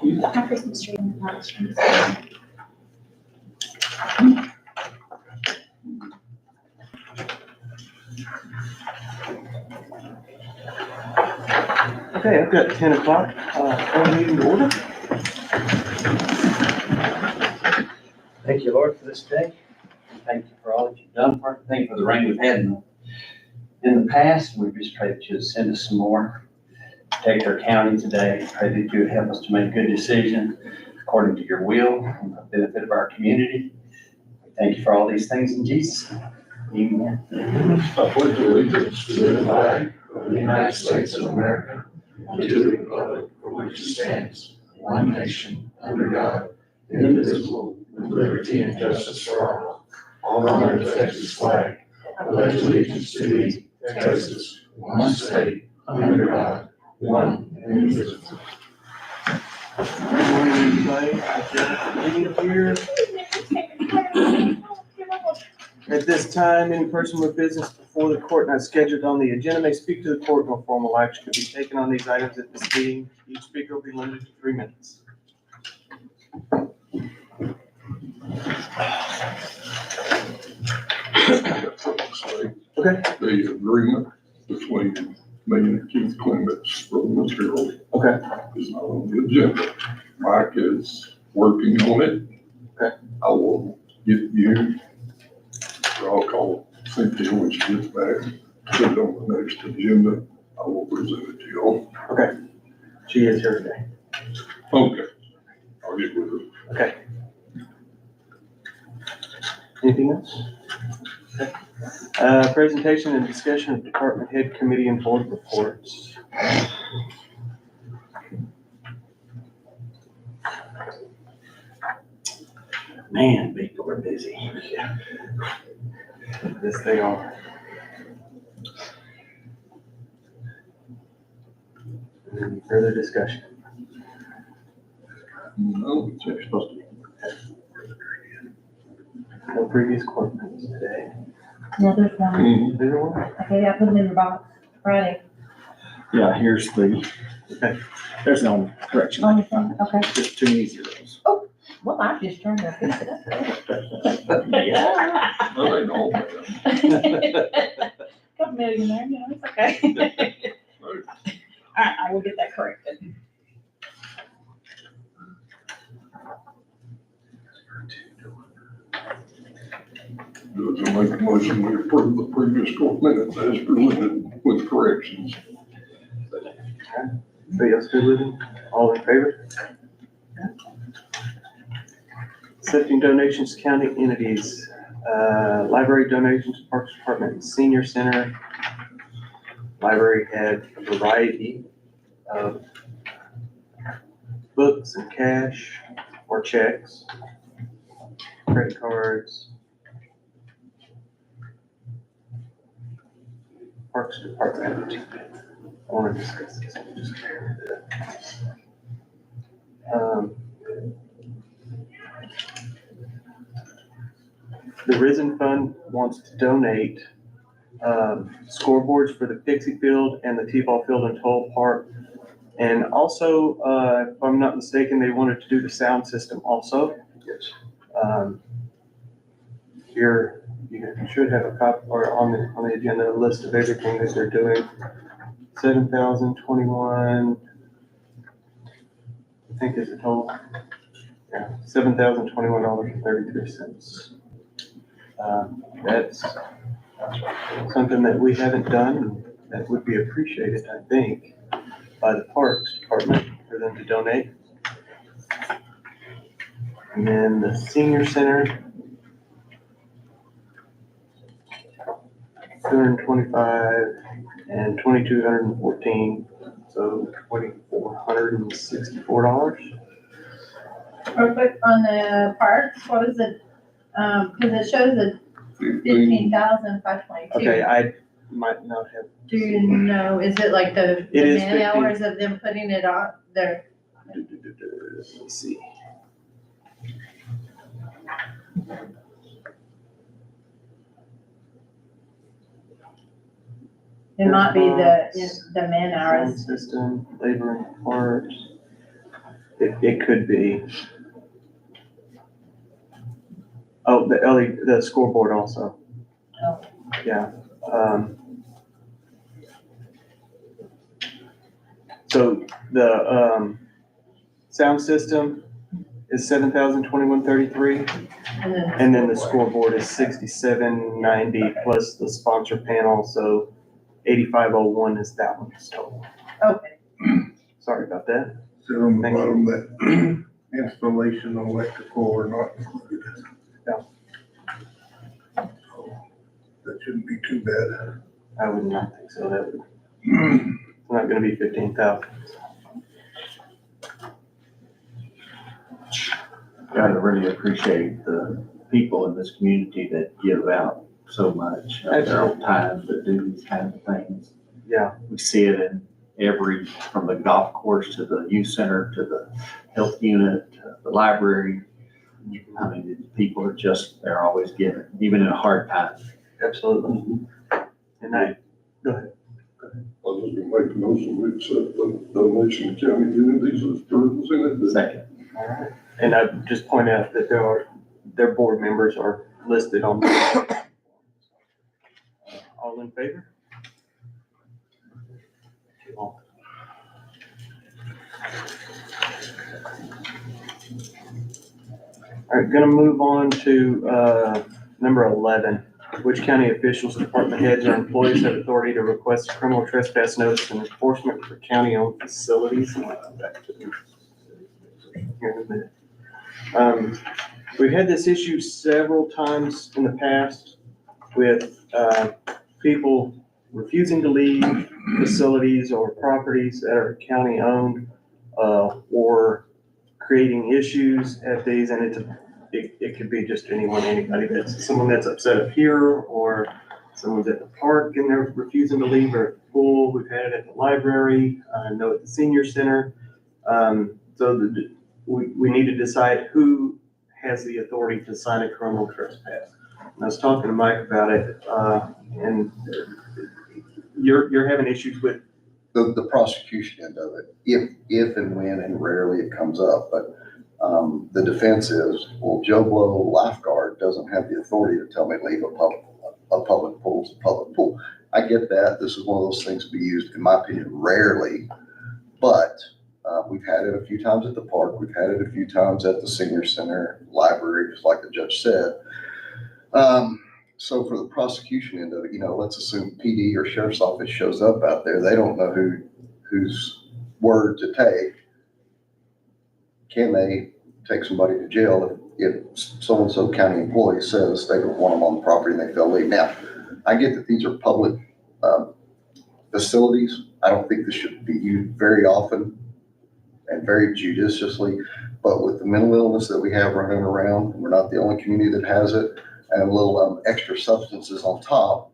My Christmas tree in the house. Okay, I've got 10 o'clock, meeting to order. Thank you, Lord, for this day. Thank you for all that you've done for us. Thank you for the rain we've had in the past. We just pray that you would send us some more. Protect our county today. Pray that you would help us to make good decisions according to your will and the benefit of our community. Thank you for all these things in Jesus' name. Amen. I pledge allegiance to the flag of the United States of America and to the republic for which it stands, one nation, under God, indivisible, with liberty and justice for all. All honor to Texas flag. I pledge allegiance to thee, Texas, one state, under God, one and indivisible. Good morning, everybody. Meeting here. At this time, any person with business before the court not scheduled on the agenda may speak to the court. No formal action can be taken on these items at this meeting. Each speaker will be limited to 3 minutes. Okay. The agreement between me and Keith Clements from Material Okay. is not on the agenda. Mike is working on it. Okay. I will get you, or I'll call Cynthia when she gets back, put it on the next agenda. I will present it to you all. Okay. She is here today. Okay. I'll get with her. Okay. Anything else? Okay. Presentation and discussion of department head committee and board reports. Man, people are busy. Yeah. Yes, they are. Any further discussion? No, it's supposed to. No previous court minutes today. No, there's one. Is there one? Okay, I put them in the box Friday. Yeah, here's the, Okay. there's the only correction. Only thing, okay. Just too many zeros. Well, I just turned to fix it up. Yeah. No, they don't. Couple million there, you know, it's okay. All right, I will get that corrected. Does it make a motion we approve the previous court minutes as presented with corrections? Anybody else good with it? All in favor? Accepting donations to county entities, library donations, Parks Department, Senior Center. Library had a variety of books and cash or checks, credit cards. Parks Department, I want to discuss this. Let me just clear it up. The Risen Fund wants to donate scoreboards for the Pixie Field and the T-ball field in Toll Park. And also, if I'm not mistaken, they wanted to do the sound system also. Yes. Here, you should have a copy, or on the agenda, a list of everything that they're doing. 7,021, I think is the total. Yeah, $7,021.33. That's something that we haven't done, and that would be appreciated, I think, by the Parks Department for them to donate. And then the Senior Center, 225 and 2,214, so $2,464. Real quick on the parks, what is it? Cause it shows a 15,522. Okay, I might not have. Do you know, is it like the It is man 15. hours of them putting it on there? Let me see. It might be the man Sound hours. system, labor and parts. It could be. Oh, the scoreboard also. Oh. Yeah. So the, sound system is 7,021.33, and then the scoreboard is 6790 plus the sponsor panel, so 8501 is that one's total. Okay, Sorry about that. So on the Thank you. bottom, that installation of electrical or not included. Yeah. So that shouldn't be too bad. I would not think so. That would, it's not gonna be 15,000. Gotta really appreciate the people in this community that give out so much of their own time to do these kinds of things. Yeah, We see it in every, from the golf course to the youth center, to the health unit, to the library. I mean, the people are just, they're always giving, even in a hard time. absolutely. And I, go ahead. I was just gonna make a motion to accept the donation to county entities as presented. Second. All right. And I just point out that their board members are listed on. All in favor? All right, gonna move on to, number 11. Which county officials, department heads, or employees have authority to request a criminal trespass notice and enforcement for county-owned facilities? Back to here in a minute. We've had this issue several times in the past with people refusing to leave facilities or properties that are county-owned, or creating issues at these, and it could be just anybody that's someone that's upset up here, or someone's at the park and they're refusing to leave, or at the pool. We've had it at the library, I know at the senior center. We need to decide who has the authority to sign a criminal trespass. And I was talking to Mike about it, and you're having issues with. The prosecution end of it, if and when, and rarely it comes up, but the defense is, well, Joe Blow lifeguard doesn't have the authority to tell me to leave a public pool is a public pool. I get that. This is one of those things to be used, in my opinion, rarely, but we've had it a few times at the park. We've had it a few times at the senior center, library, just like the judge said. So for the prosecution end of it, let's assume PD or sheriff's office shows up out there. They don't know whose word to take. Can they take somebody to jail if so-and-so county employee says they don't want them on the property and they feel leave? Now, I get that these are public facilities. I don't think this should be used very often and very judiciously, but with the mental illness that we have running around, we're not the only community that has it, and a little extra substances on top,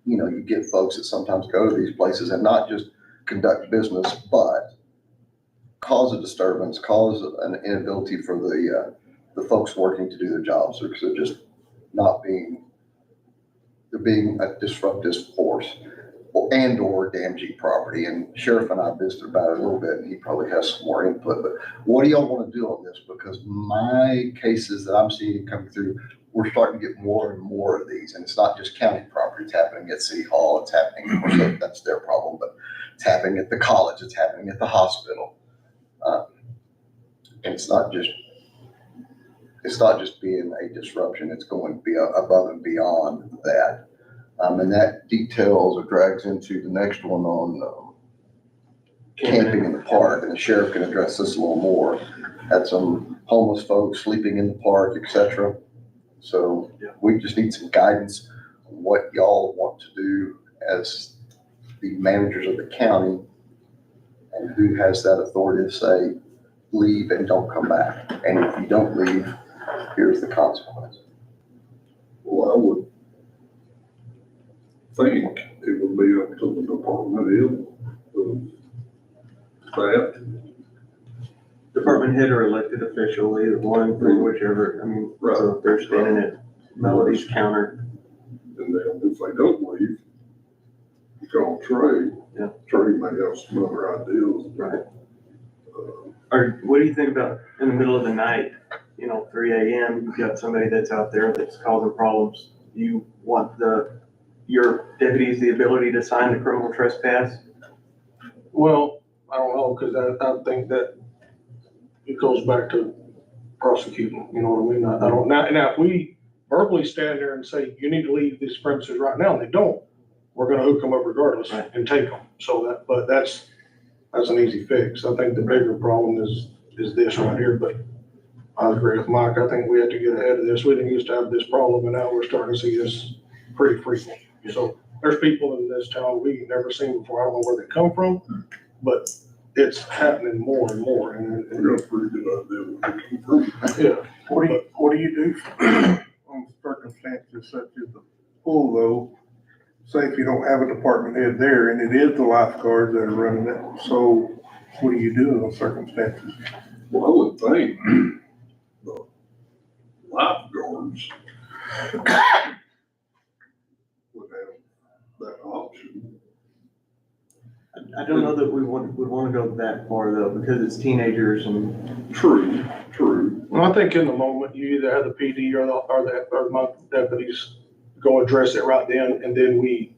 you get folks that sometimes go to these places and not just conduct business, but cause a disturbance, cause an inability for the folks working to do their jobs, because they're just they're being a disruptive force or damaging property. And Sheriff and I visited about it a little bit, and he probably has some more input, but what do y'all want to do on this? Because my cases that I'm seeing coming through, we're starting to get more and more of these, and it's not just county property. It's happening at City Hall. It's happening, of course, that's their problem, but it's happening at the college. It's happening at the hospital. And it's not just being a disruption. It's going to be above and beyond that. And that details or drags into the next one on camping in the park, and the sheriff can address this a little more. Had some homeless folks sleeping in the park, etc. So we just need some guidance on what y'all want to do as the managers of the county, and who has that authority to say, leave and don't come back. And if you don't leave, here's the consequence. Well, I would think it would be up to the department head of that. Department head or elected official, either one, for whichever, so if they're standing at Melody's counter. And then if they don't leave, call Trey. Yeah. Trey may have some other ideas. Right. Or what do you think about in the middle of the night, 3 AM, you've got somebody that's out there that's causing problems. Do you want your deputies the ability to sign the criminal trespass? Well, I don't know, because I think that it goes back to prosecuting, you know what I mean? I don't, now, if we verbally stand there and say, you need to leave these premises right now, and they don't, we're gonna hook them up regardless Right. and take them. So but that's an easy fix. I think the bigger problem is this right here, but I agree with Mike. I think we have to get ahead of this. We didn't used to have this problem, and now we're starting to see this pretty frequent. So there's people in this town we've never seen before. I don't know where they come from, but it's happening more and more. We got a pretty good idea what we can do. Yeah. What do you do on circumstances such as the pool though? Say if you don't have a department head there and it is the lifeguards that are running it, so what do you do in those circumstances? Well, I would think the lifeguards would have that option. I don't know that we would want to go that far though, because it's teenagers and. True. Well, I think in the moment, you either have the PD or my deputies go address it right then, and then we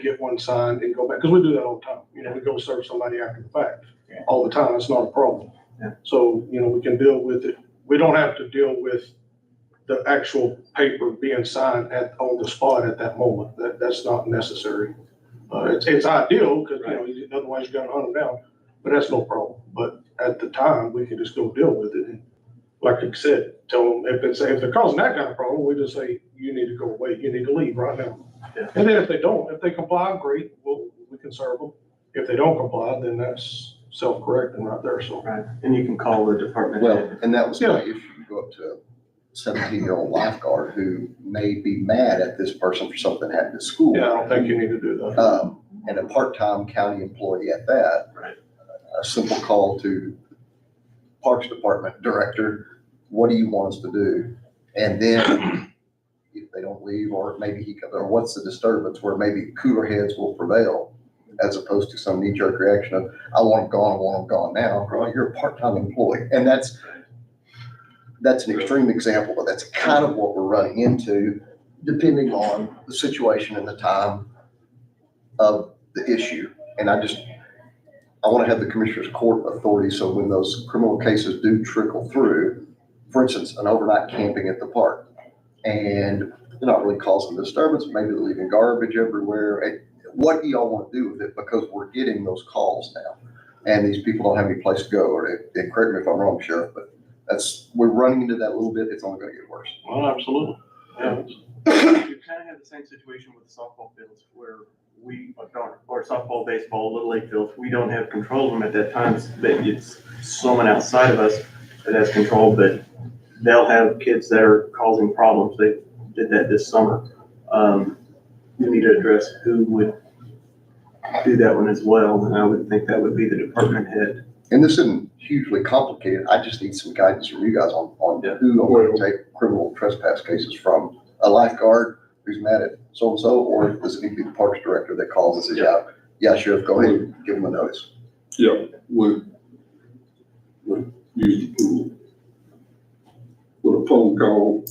get one signed and go back, because we do that all the time. We go serve somebody after the fact, all the time. It's not a problem. Yeah. So, we can deal with it. We don't have to deal with the actual paper being signed on the spot at that moment. That's not necessary. It's ideal, because, otherwise you gotta hunt them down, but that's no problem. But at the time, we can just go deal with it. And like you said, tell them if they're causing that kind of problem, we just say, you need to go away. You need to leave right now. Yeah. And then if they comply, great, we can serve them. If they don't comply, then that's self-correcting right there, so. Right, and you can call the department Well, head. and that was my issue. You go up to a 17-year-old lifeguard who may be mad at this person for something that happened at school. Yeah, I don't think you need to do that. And a part-time county employee at that. Right. A simple call to Parks Department Director, what do you want us to do? And then if they don't leave, or maybe he comes, or what's the disturbance, where maybe cooler heads will prevail, as opposed to some knee-jerk reaction of, I want them gone now. Well, you're a part-time employee. And that's an extreme example, but that's kind of what we're running into, depending on the situation and the time of the issue. And I want to have the commissioner's court authority, so when those criminal cases do trickle through, for instance, an overnight camping at the park, and they're not really causing disturbance, maybe they're leaving garbage everywhere. What do y'all want to do with it? Because we're getting those calls now, and these people don't have any place to go, or they correct me if I'm wrong, Sheriff, but we're running into that a little bit. It's only going to get worse. Well, absolutely. Yeah. You kind of have the same situation with the softball fields where or softball, baseball, little league fields, we don't have control of them at that time, but it's someone outside of us that has control, but they'll have kids that are causing problems. They did that this summer. We need to address who would do that one as well, and I would think that would be the department head. And this isn't hugely complicated. I just need some guidance from you guys on who I'm going to take criminal trespass cases from. A lifeguard who's mad at so-and-so, or does it need to be the parks director that calls and says, yeah, Sheriff, go ahead and give them a notice? Yeah, would use the pool. Would a phone call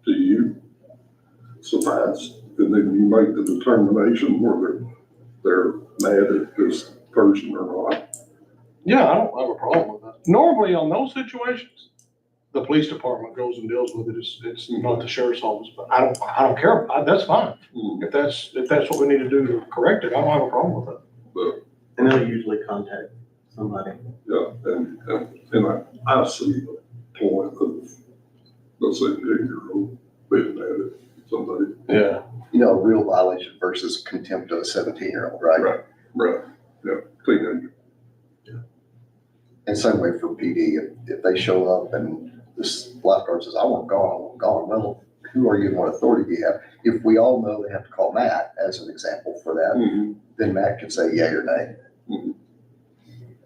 to you suffice? And then you make the determination whether they're mad at this person or not. Yeah, I don't have a problem with that. Normally on those situations, the police department goes and deals with it. It's not the sheriff's office, but I don't care. That's fine. If that's what we need to do to correct it, I don't have a problem with it. And they'll usually contact somebody. Yeah, and I see the point of, let's say, 10-year-old being mad at somebody. Yeah. A real violation versus contempt of a 17-year-old, right? Right, yeah, teenager. And same way for PD, if they show up and this lifeguard says, I want gone. Well, who are you and what authority do you have? If we all know they have to call Matt as an example for that, then Matt can say yay or nay.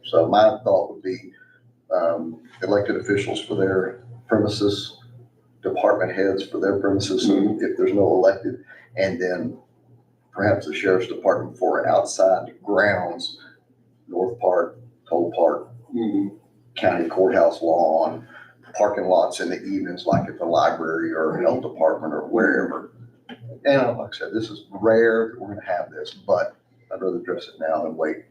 So my thought would be elected officials for their premises, department heads for their premises, if there's no elected, and then perhaps the sheriff's department for outside grounds, North Park, Toll Park, Mhm. county courthouse lawn, parking lots in the evenings, like at the library or health department or wherever. And like I said, this is rare that we're gonna have this, but I'd rather address it now than wait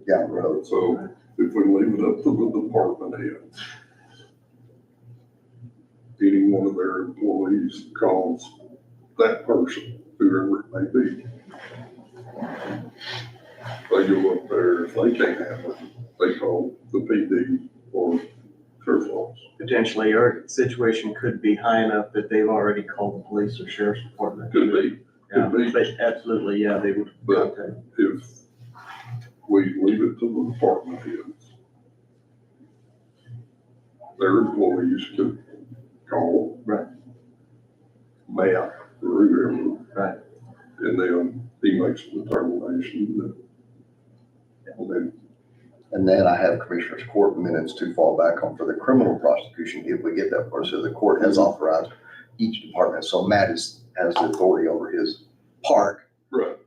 down the road. So if we leave it up to the department heads, any one of their employees calls that person, whoever it may be. They go up there, if they can't handle it, they call the PD or sheriff's office. Potentially, our situation could be high enough that they've already called the police or sheriff's department. Could be, Yeah, could be. but absolutely, yeah, they would But- contact. if we leave it to the department heads, their employees could call. Right. Matt or whoever. Right. And then he makes a determination that, And then I have Commissioner's Court minutes to fall back on for the criminal prosecution if we get that far. So the court has authorized each department. So Matt has the authority over his park. right,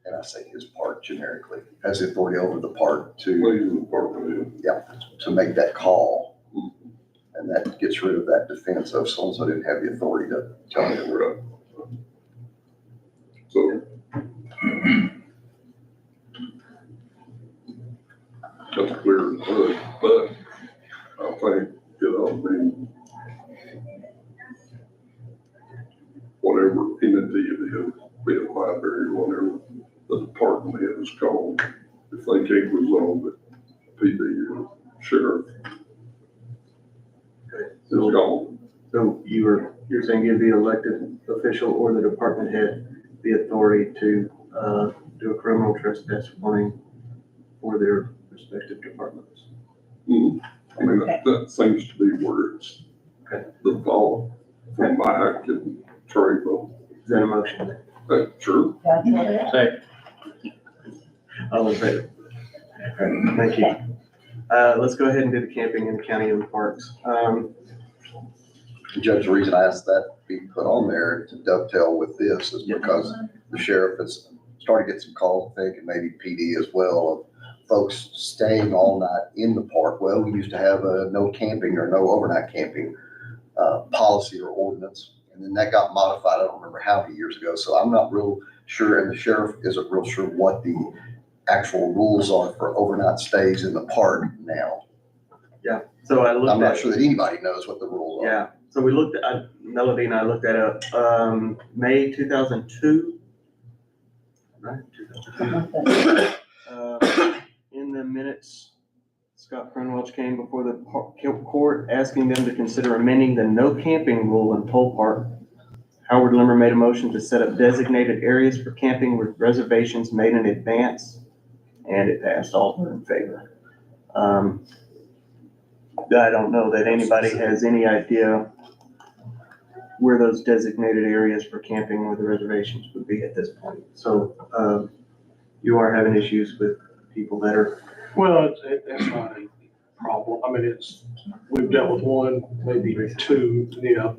And I say his part generically, has the authority over the park to leave the department head. to make that call. And that gets rid of that defense of so-and-so didn't have the authority to tell me. Right. So. That's clear as mud, but I think it ought to be whatever entity it is, be it library, whatever, the department head is called. If they can't resolve it, PD or sheriff is called. So you're saying give the elected official or the department head the authority to, do a criminal trespass warning for their respective departments? Mhm. I mean, that seems to be where it's Okay. devolved from Mike and Trayvon. Is that a motion? Sure. That's what it is. Say, All in favor? Okay, thank you. Let's go ahead and do the camping in the county and parks. Judge, the reason I asked that be put on there to dovetail with this is because the sheriff has started to get some calls, I think, and maybe PD as well, of folks staying all night in the park. Well, we used to have a no camping or no overnight camping policy or ordinance, and then that got modified, I don't remember how many years ago, so I'm not real sure, and the sheriff isn't real sure what the actual rules are for overnight stays in the park now. So I looked I'm not at, sure that anybody knows what the rules are. yeah, so we looked at, Melody and I looked that up, May 2002. Right? 2002. In the minutes, Scott Cronwelch came before the court asking them to consider amending the no camping rule in Toll Park. Howard Limmer made a motion to set up designated areas for camping with reservations made in advance, and it passed. All were in favor. I don't know that anybody has any idea where those designated areas for camping with the reservations would be at this point. So, you are having issues with people that are, Well, it's not a problem. I mean, we've dealt with one, maybe two, yeah,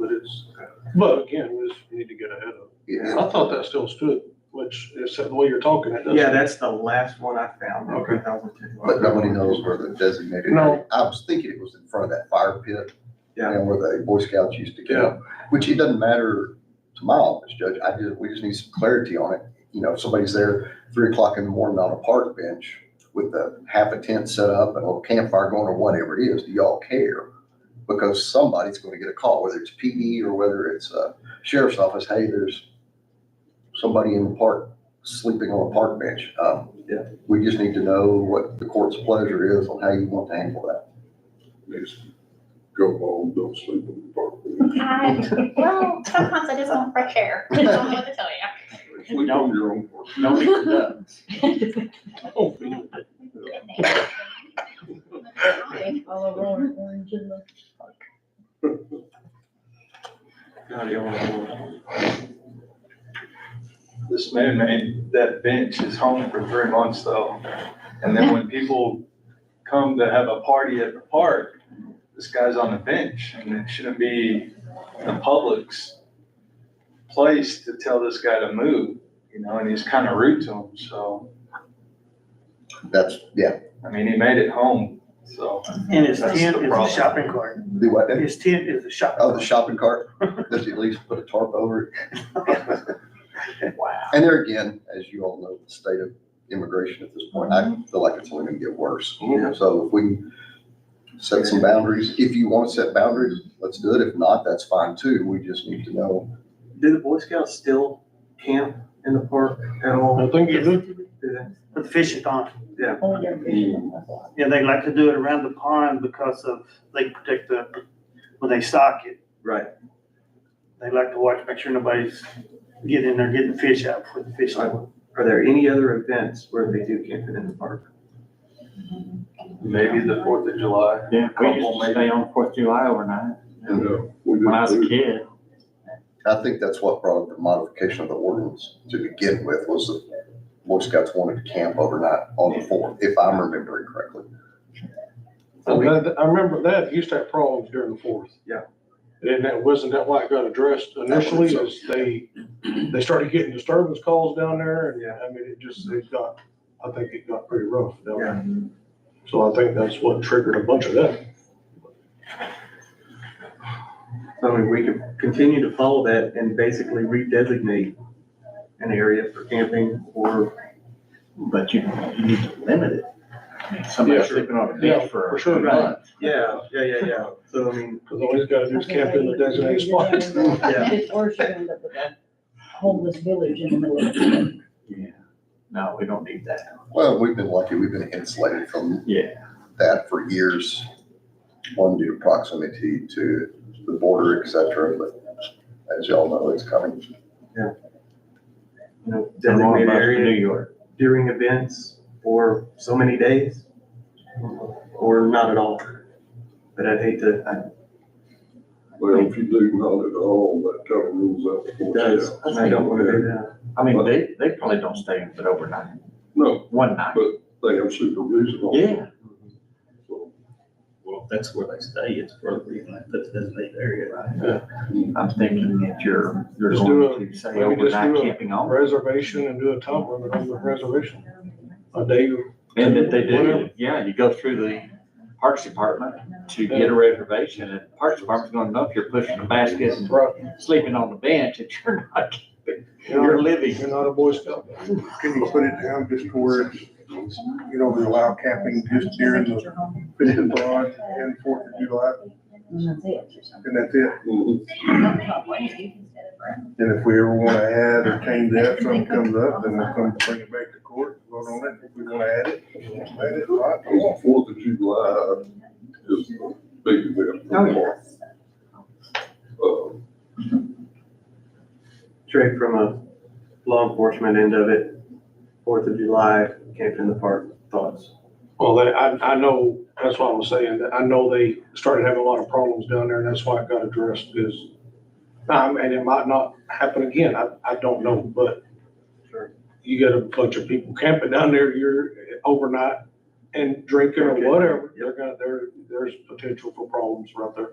but again, we just need to get ahead of it. Yeah. I thought that still stood, which is the way you're talking, it doesn't. yeah, that's the last one I found. Okay. 2002. But nobody knows where the designated. No. I was thinking it was in front of that fire pit. Yeah. And where the Boy Scouts used to Yeah. camp, which it doesn't matter to my office, Judge. We just need some clarity on it. You know, if somebody's there 3 o'clock in the morning on a park bench with half a tent set up and a little campfire going or whatever it is, do y'all care? Because somebody's going to get a call, whether it's PD or whether it's a sheriff's office. Hey, there's somebody in the park sleeping on a park bench. Yeah. We just need to know what the court's pleasure is on how you want to handle that. Needs to go home, don't sleep in the park. Well, sometimes I just want fresh air. I don't know what to tell you. Sleep on your own park. no need for that. All over orange in the. God, you want This man made that bench his home for 3 months though. And then when people come to have a party at the park, this guy's on the bench and it shouldn't be the public's place to tell this guy to move, you know, and he's kind of rude to him, so, That's, yeah, I mean, he made it home, so. And his That's tent the is a problem. shopping cart. do what? His tent is a shopping. Oh, the shopping cart, does he at least put a tarp over it? Wow. And there again, as you all know, the state of immigration at this point, I feel like it's only gonna get worse. Yeah. So if we set some boundaries, if you wanna set boundaries, let's do it. If not, that's fine too. We just need to know. Do the Boy Scouts still camp in the park at all? I think you do, Do they? with the fishing pond. Only their fishing, that's all. Yeah, they like to do it around the pond because of, they protect when they stock it. Right. They like to watch, make sure nobody's getting in there, getting fish out for the fishing. Are there any other events where they do camping in the park? Maybe the 4th of July. Yeah, we used Couple, to stay on 4th of July overnight We when I was a did too. kid. I think that's what brought up the modification of the ordinance to begin with, was that Boy Scouts wanted to camp overnight on the 4th, if I'm remembering correctly. I remember that used to have problems during the 4th. Yeah. And wasn't that why it got addressed initially, so. is they started getting disturbance calls down there, and Yeah. I mean, I think it got pretty rough down there. So I think that's what triggered a bunch of that. So I mean, we could continue to follow that and basically redesignate an area for camping or, But you need to limit it. Somebody Yeah, sleeping on a Yeah, bench for for sure. a month. yeah. So I mean, Because all he's gotta do is camp in the designated spot. Yeah. It's worse, you end up with a homeless village in the middle of it. Yeah. No, we don't need that. Well, we've been lucky, we've been insulated from Yeah. that for years. One, due to proximity to the border, et cetera, but as y'all know, it's coming. you know, I'm on designated bus to New area York. during events for so many days or not at all. But I'd hate to, Well, if you do not at all, that kind of rules out the it Boy does, Scouts. and I don't want to do that. I mean, they probably don't stay in but overnight, No, one night. they have supervision on it. Yeah. So, Well, if that's where they stay, it's for the reason that that's a designated area, right? I'm thinking that you're Just do going to say maybe just overnight do a camping on. Reservation and do a time limit on the reservation. A day or And that they whatever. do, yeah, you go through the Parks Department to get a reservation, and the Parks Department's gonna know if you're pushing a basket and Right. sleeping on the bench, that you're not camping, you're living. You're not a Boy Scout. Can you put it down just where it's, you know, we allow camping just during the fishing pond and 4th of July, And that's it. and that's it? mhm. And if we ever wanna add or change that, something comes up, then we'll come bring it back to court, vote on it, if we wanna add it, we'll add it, right? On 4th of July is a big event. Oh, yeah. Straight from a law enforcement end of it, 4th of July, camping in the park, thoughts? Well, I know, that's what I was saying, that I know they started having a lot of problems down there, and that's why it got addressed, is, and it might not happen again, I don't know, but Sure. you get a bunch of people camping down there, you're overnight and drinking or whatever, there's potential for problems right there.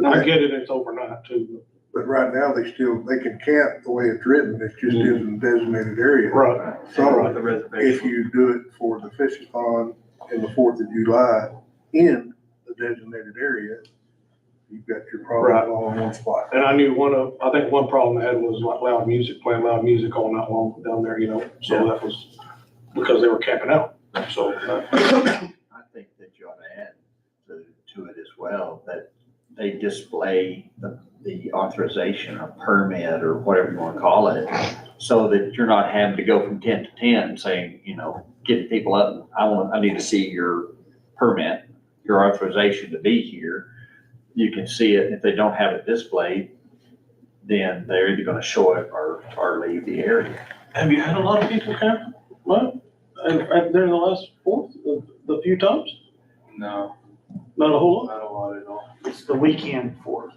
I get it, it's overnight too. But right now, they can camp the way it's written, it's just in a designated area. Right. So The if reservation. you do it for the fishing pond in the 4th of July in the designated area, you've got your Right. problem all in one spot. And I I think one problem I had was like loud music, playing loud music all night long down there, you know, so that was because they were camping out, so. I think that you ought to add to it as well, that they display the authorization or permit or whatever you want to call it, so that you're not having to go from tent to tent saying, you know, getting people up, I need to see your permit, your authorization to be here. You can see it. If they don't have it displayed, then they're either gonna show it or leave the area. Have you had a lot of people camp? Well, during the last 4th, the few times? No, Not a whole lot? not a lot at all. It's the weekend 4th.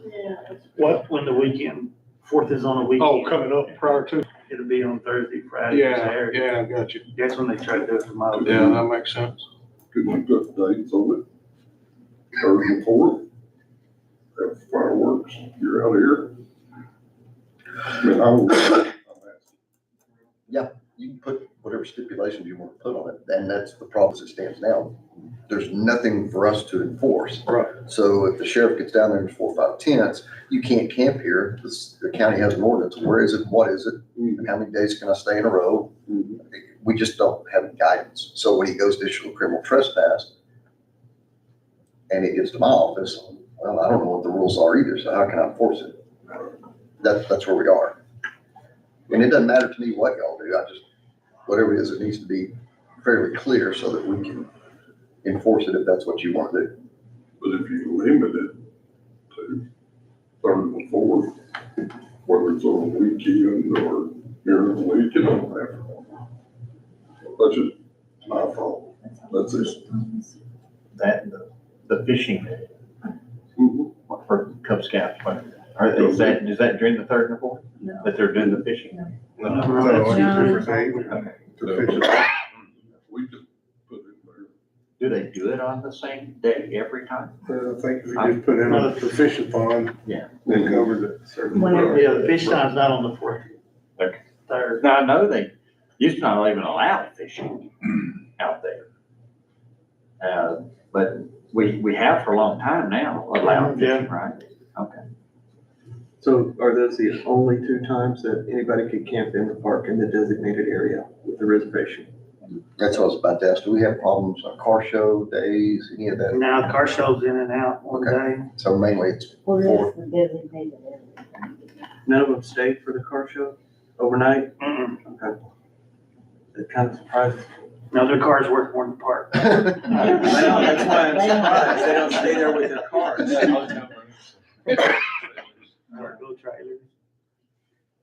What? When the weekend, 4th is on a weekend. Oh, coming up prior to? It'll be on Thursday, Friday, Saturday. Yeah, I got you. That's when they try to do it tomorrow. Yeah, that makes sense. Could we put dates on it? 3rd and 4th? Have fireworks, you're out here. I mean, I'm asking. You can put whatever stipulations you want to put on it, and that's the problem as it stands now. There's nothing for us to enforce. Right. So if the sheriff gets down there and there's 4 or 5 tents, you can't camp here. The county has an ordinance. Where is it? What is it? And how many days can I stay in a row? We just don't have any guidance. So when he goes to issue a criminal trespass and it gets to my office, well, I don't know what the rules are either, so how can I enforce it? That's where we are. And it doesn't matter to me what y'all do. I just, whatever it is, it needs to be fairly clear so that we can enforce it if that's what you want to do. But if you limit it to 3rd and 4th, whether it's on a weekend or during the week, it don't matter. That's just my fault. That's it. That, the fishing Mhm. for Cub Scouts, is that during the 3rd and 4th? No. That they're doing the fishing? No, it's a different day. To fish it. We could put it there. Do they do it on the same day every time? I think we just put in the fishing pond. Yeah. They covered it. Whenever. Yeah, the fish time's not on the 4th. Okay. 3rd. Now, I know they used to not even allow fishing out there. But we have for a long time now allowed fishing, right? Okay. So are those the only 2 times that anybody could camp in the park in the designated area with the reservation? That's what I was about to ask. Do we have problems on car show days, any of that? Now, car shows in and out one day. So mainly it's Where for, is the designated area? None of them stayed for the car show overnight? Okay. It kind of surprised me. No, their cars work more than the park. That's why I'm surprised. They don't stay there with their cars. Or go trailers.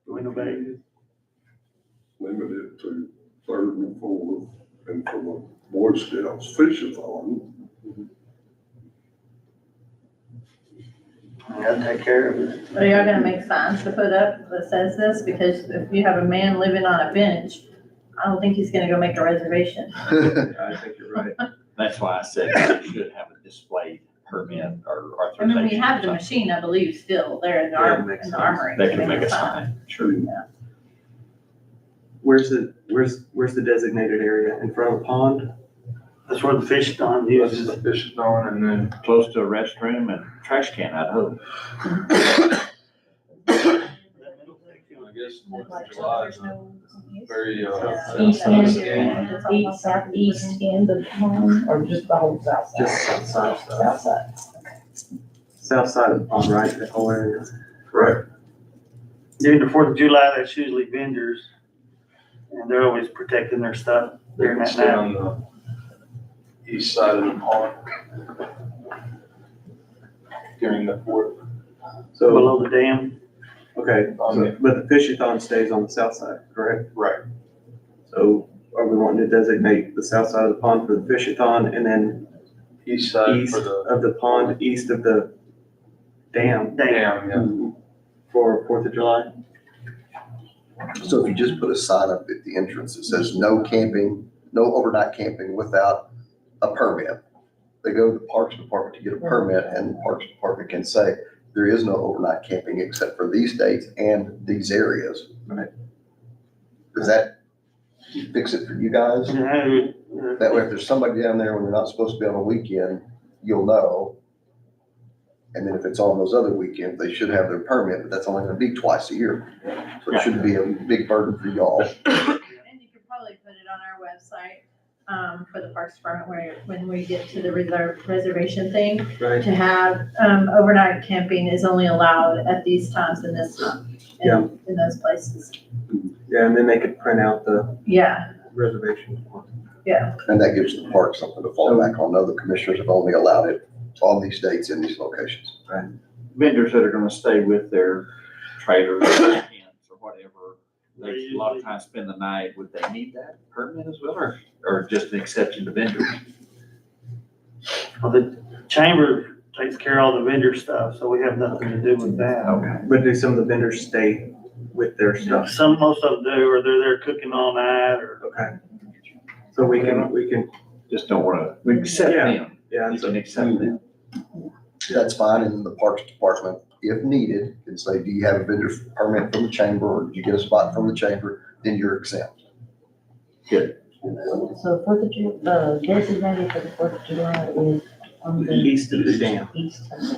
Window bays. Limit it to 3rd and 4th, and for the Boy Scouts fish-a-thon, Gotta take care of it. Are y'all gonna make signs to put up that says this? Because if you have a man living on a bench, I don't think he's gonna go make a reservation. I think you're right. That's why I said we should have a display permit or I mean, we authorization. have the machine, I believe, still there in the Yeah, it makes in the sense. armory. They can make a sign, sure. Where's the designated area? In front of the pond? That's where the fish pond This is. is the fish on and then Close to a restroom and trash can, I'd hope. I guess 4th of July is a very, East end, south southeast end of the pond, or just the whole south side? Just outside. South side. South side of the pond, right? That whole area. Right. During the 4th of July, that's usually vendors. And they're always protecting their stuff They during can that stay night. on the east side of the pond during the 4th. So, Below the dam. okay, but the fish-a-thon stays on the south side, correct? Right. So are we wanting to designate the south side of the pond for the fish-a-thon and then East side east for the of the pond, east of the dam dam, yeah. for 4th of July? so if you just put a sign up at the entrance that says no camping, no overnight camping without a permit. They go to the Parks Department to get a permit, and the Parks Department can say, there is no overnight camping except for these dates and these areas. Right. Does that fix it for you guys? That way, if there's somebody down there when they're not supposed to be on a weekend, you'll know. And then if it's on those other weekends, they should have their permit, but that's only gonna be twice a year. So it shouldn't be a big burden for y'all. And you could probably put it on our website, for the Parks Department where, when we get to the reservation thing, Right. to have, overnight camping is only allowed at these times in this month. Yeah. In those places. Yeah, and then they could print out the Yeah, reservation. And that gives the park something to fall back on. Other commissioners have only allowed it on these dates in these locations. Vendors that are gonna stay with their trailers, tents or whatever, they a lot of times spend the night, would they need that permit as well, or just an exception to vendors? Well, the chamber takes care of all the vendor stuff, so we have nothing to do with that. Okay. But do some of the vendors stay with their stuff? Most of them do, or they're there cooking all night, or. Okay. So we can, Just don't wanna, we accept Yeah. them, yeah, we so can accept them. That's fine, and the Parks Department if needed, can say, do you have a vendor permit from the chamber, or did you get a spot from the chamber, then you're exempt. So Fourth of July, designated for the Fourth of July is on the East of the dam. east of the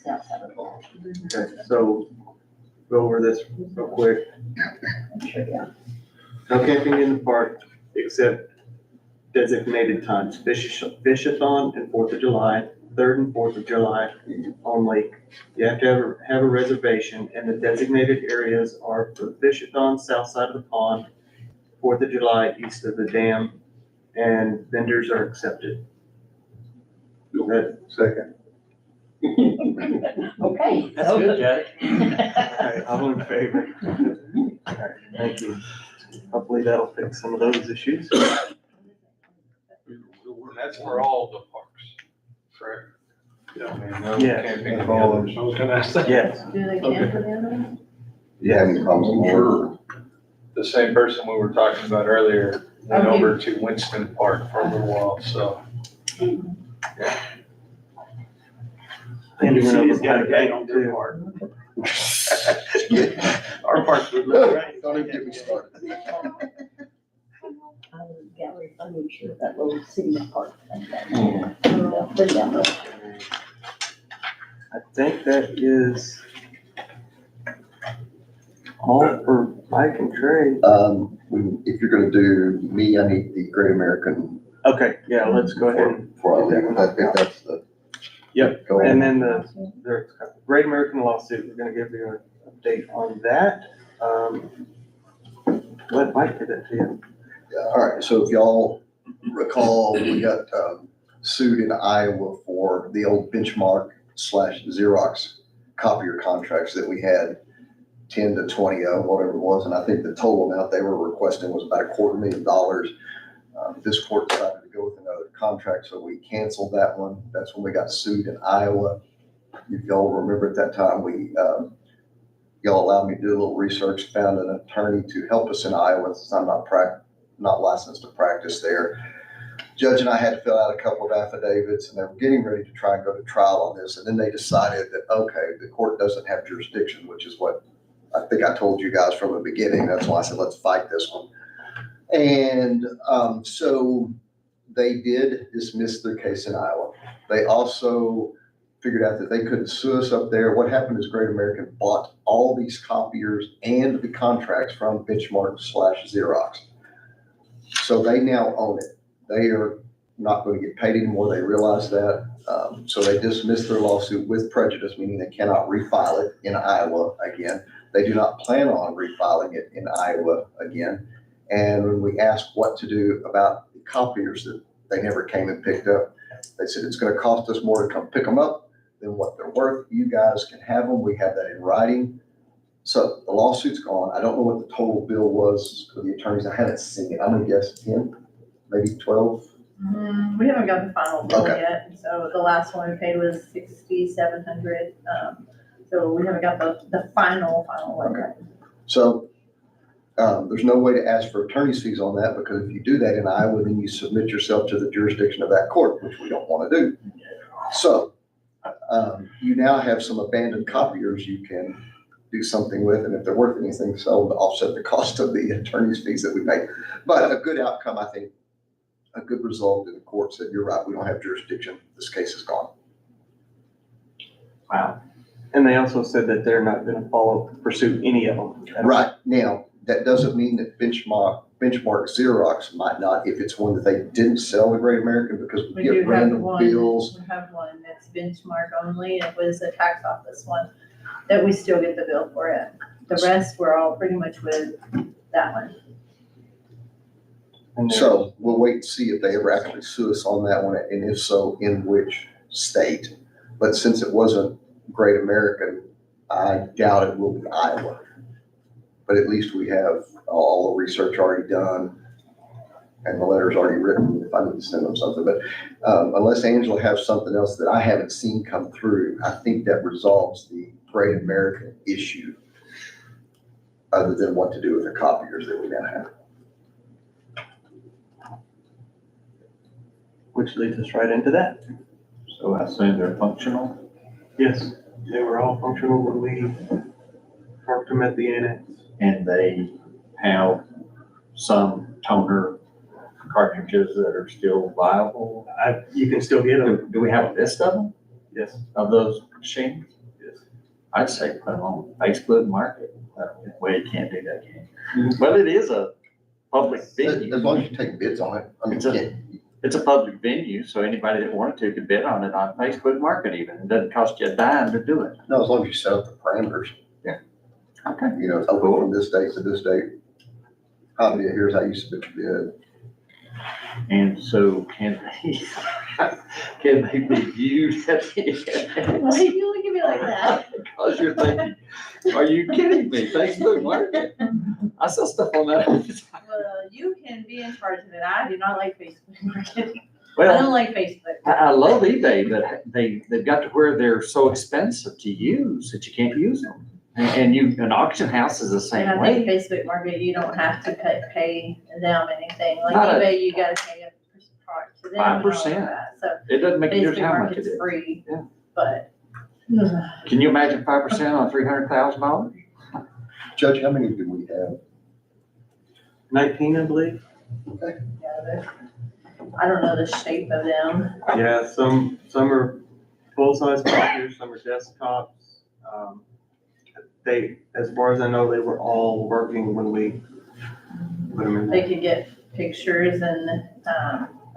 south side of the wall. Okay, so go over this real quick. No camping in the park except designated times, fish-a-thon and 4th of July, 3rd and 4th of July only. You have to have a reservation, and the designated areas are for fish-a-thon, south side of the pond, 4th of July, east of the dam, and vendors are accepted. That, Second. Okay. That's good, Judge. okay, all in favor? All right, thank you. Hopefully that'll fix some of those issues. And that's for all the parks, correct? Yeah. I mean, no Yeah. camping. I was gonna ask that. Yes. Do they camp for the other one? You have any problems with Sure. The same person we were talking about earlier went Okay. over to Winston Park for a little while, so. And you went over City's got a gate on their too. part. that? Our parts would look great. Don't even get me started. Gallery furniture, that little city park. Put it down there. I think that is all for Mike and Trey. If you're gonna do me, I need the Great American Okay, yeah, let's go ahead and, for I leave, if that's the. Yep, Go and ahead. then the Great American lawsuit, we're gonna give you an update on that. Let Mike get it to you. Yeah, all right, so if y'all recall, we got sued in Iowa for the old Benchmark / Xerox copier contracts that we had 10 to 20 of, whatever it was, and I think the total amount they were requesting was about $250,000. This court decided to go with another contract, so we canceled that one. That's when we got sued in Iowa. If y'all remember at that time, y'all allowed me to do a little research, found an attorney to help us in Iowa, since I'm not licensed to practice there. Judge and I had to fill out a couple of affidavits, and they were getting ready to try and go to trial on this. And then they decided that, okay, the court doesn't have jurisdiction, which is what I think I told you guys from the beginning. That's why I said, let's fight this one. And so they did dismiss their case in Iowa. They also figured out that they couldn't sue us up there. What happened is Great American bought all these copiers and the contracts from Benchmark / Xerox. So they now own it. They are not going to get paid anymore. They realize that. So they dismissed their lawsuit with prejudice, meaning they cannot refile it in Iowa again. They do not plan on refiling it in Iowa again. And when we asked what to do about the copiers that they never came and picked up, they said it's going to cost us more to come pick them up than what they're worth. You guys can have them. We have that in writing. So the lawsuit's gone. I don't know what the total bill was for the attorneys. I haven't seen it. I'm going to guess 10, maybe 12. We haven't got the final bill Okay. yet, so the last one we paid was $6,700. So we haven't got the final one yet. So there's no way to ask for attorney's fees on that, because if you do that in Iowa, then you submit yourself to the jurisdiction of that court, which we don't want to do. So you now have some abandoned copiers you can do something with, and if they're worth anything, sell them to offset the cost of the attorney's fees that we make. But a good outcome, I think, a good result in the court said, you're right, we don't have jurisdiction. This case is gone. Wow. And they also said that they're not gonna pursue any of them. Right. Now, that doesn't mean that Benchmark Xerox might not, if it's one that they didn't sell to Great American, because we We do get have random one, bills. we have one that's Benchmark only. It was a tax office one that we still get the bill for it. The rest, we're all pretty much with that one. And So we'll wait and see if they ever actually sue us on that one, and if so, in which state. But since it wasn't Great American, I doubt it will be Iowa. But at least we have all the research already done and the letters already written if I need to send them something. But unless Angela has something else that I haven't seen come through, I think that resolves the Great American issue, other than what to do with the copiers that we now have. which leads us right into that. So I assume they're functional. Yes, they were all functional when we parked them at the annex. And they have some toner cartridges that are still viable. You can still get them. Do we have a list of them, Yes. of those machines? Yes. I'd say put them on Facebook Market. Well, you can't do that, can you? Well, it is a public venue. As long as you take bids on it, I mean, It's a public venue, so anybody that wanted to could bid on it on Facebook Market even. It doesn't cost you a dime to do it. no, as long as you set up the parameters. Okay. You know, it's open from this date to this date. Here's how you submit your bid. And so can they be viewed at the Why do you look at me like that? Because you're thinking, are you kidding me? Facebook Market? I sell stuff on that all the time. Well, you can be in charge of it. I do not like Facebook marketing. I Well, don't like Facebook. I love eBay, but they've got to where they're so expensive to use that you can't use them. And an auction house is the And same I think way. Facebook market, you don't have to pay them anything. Like Not a- eBay, you gotta pay a part to them. and all of 5%. that. So It doesn't make a difference Facebook how much it market's is. free, Yeah. but. Can you imagine 5% on $300,000? Judge, how many do we have? 19, I believe. Yeah, I don't know the shape of them. Yeah, some are full-size computers, some are desktops. As far as I know, they were all working when we put them in They there. could get pictures and,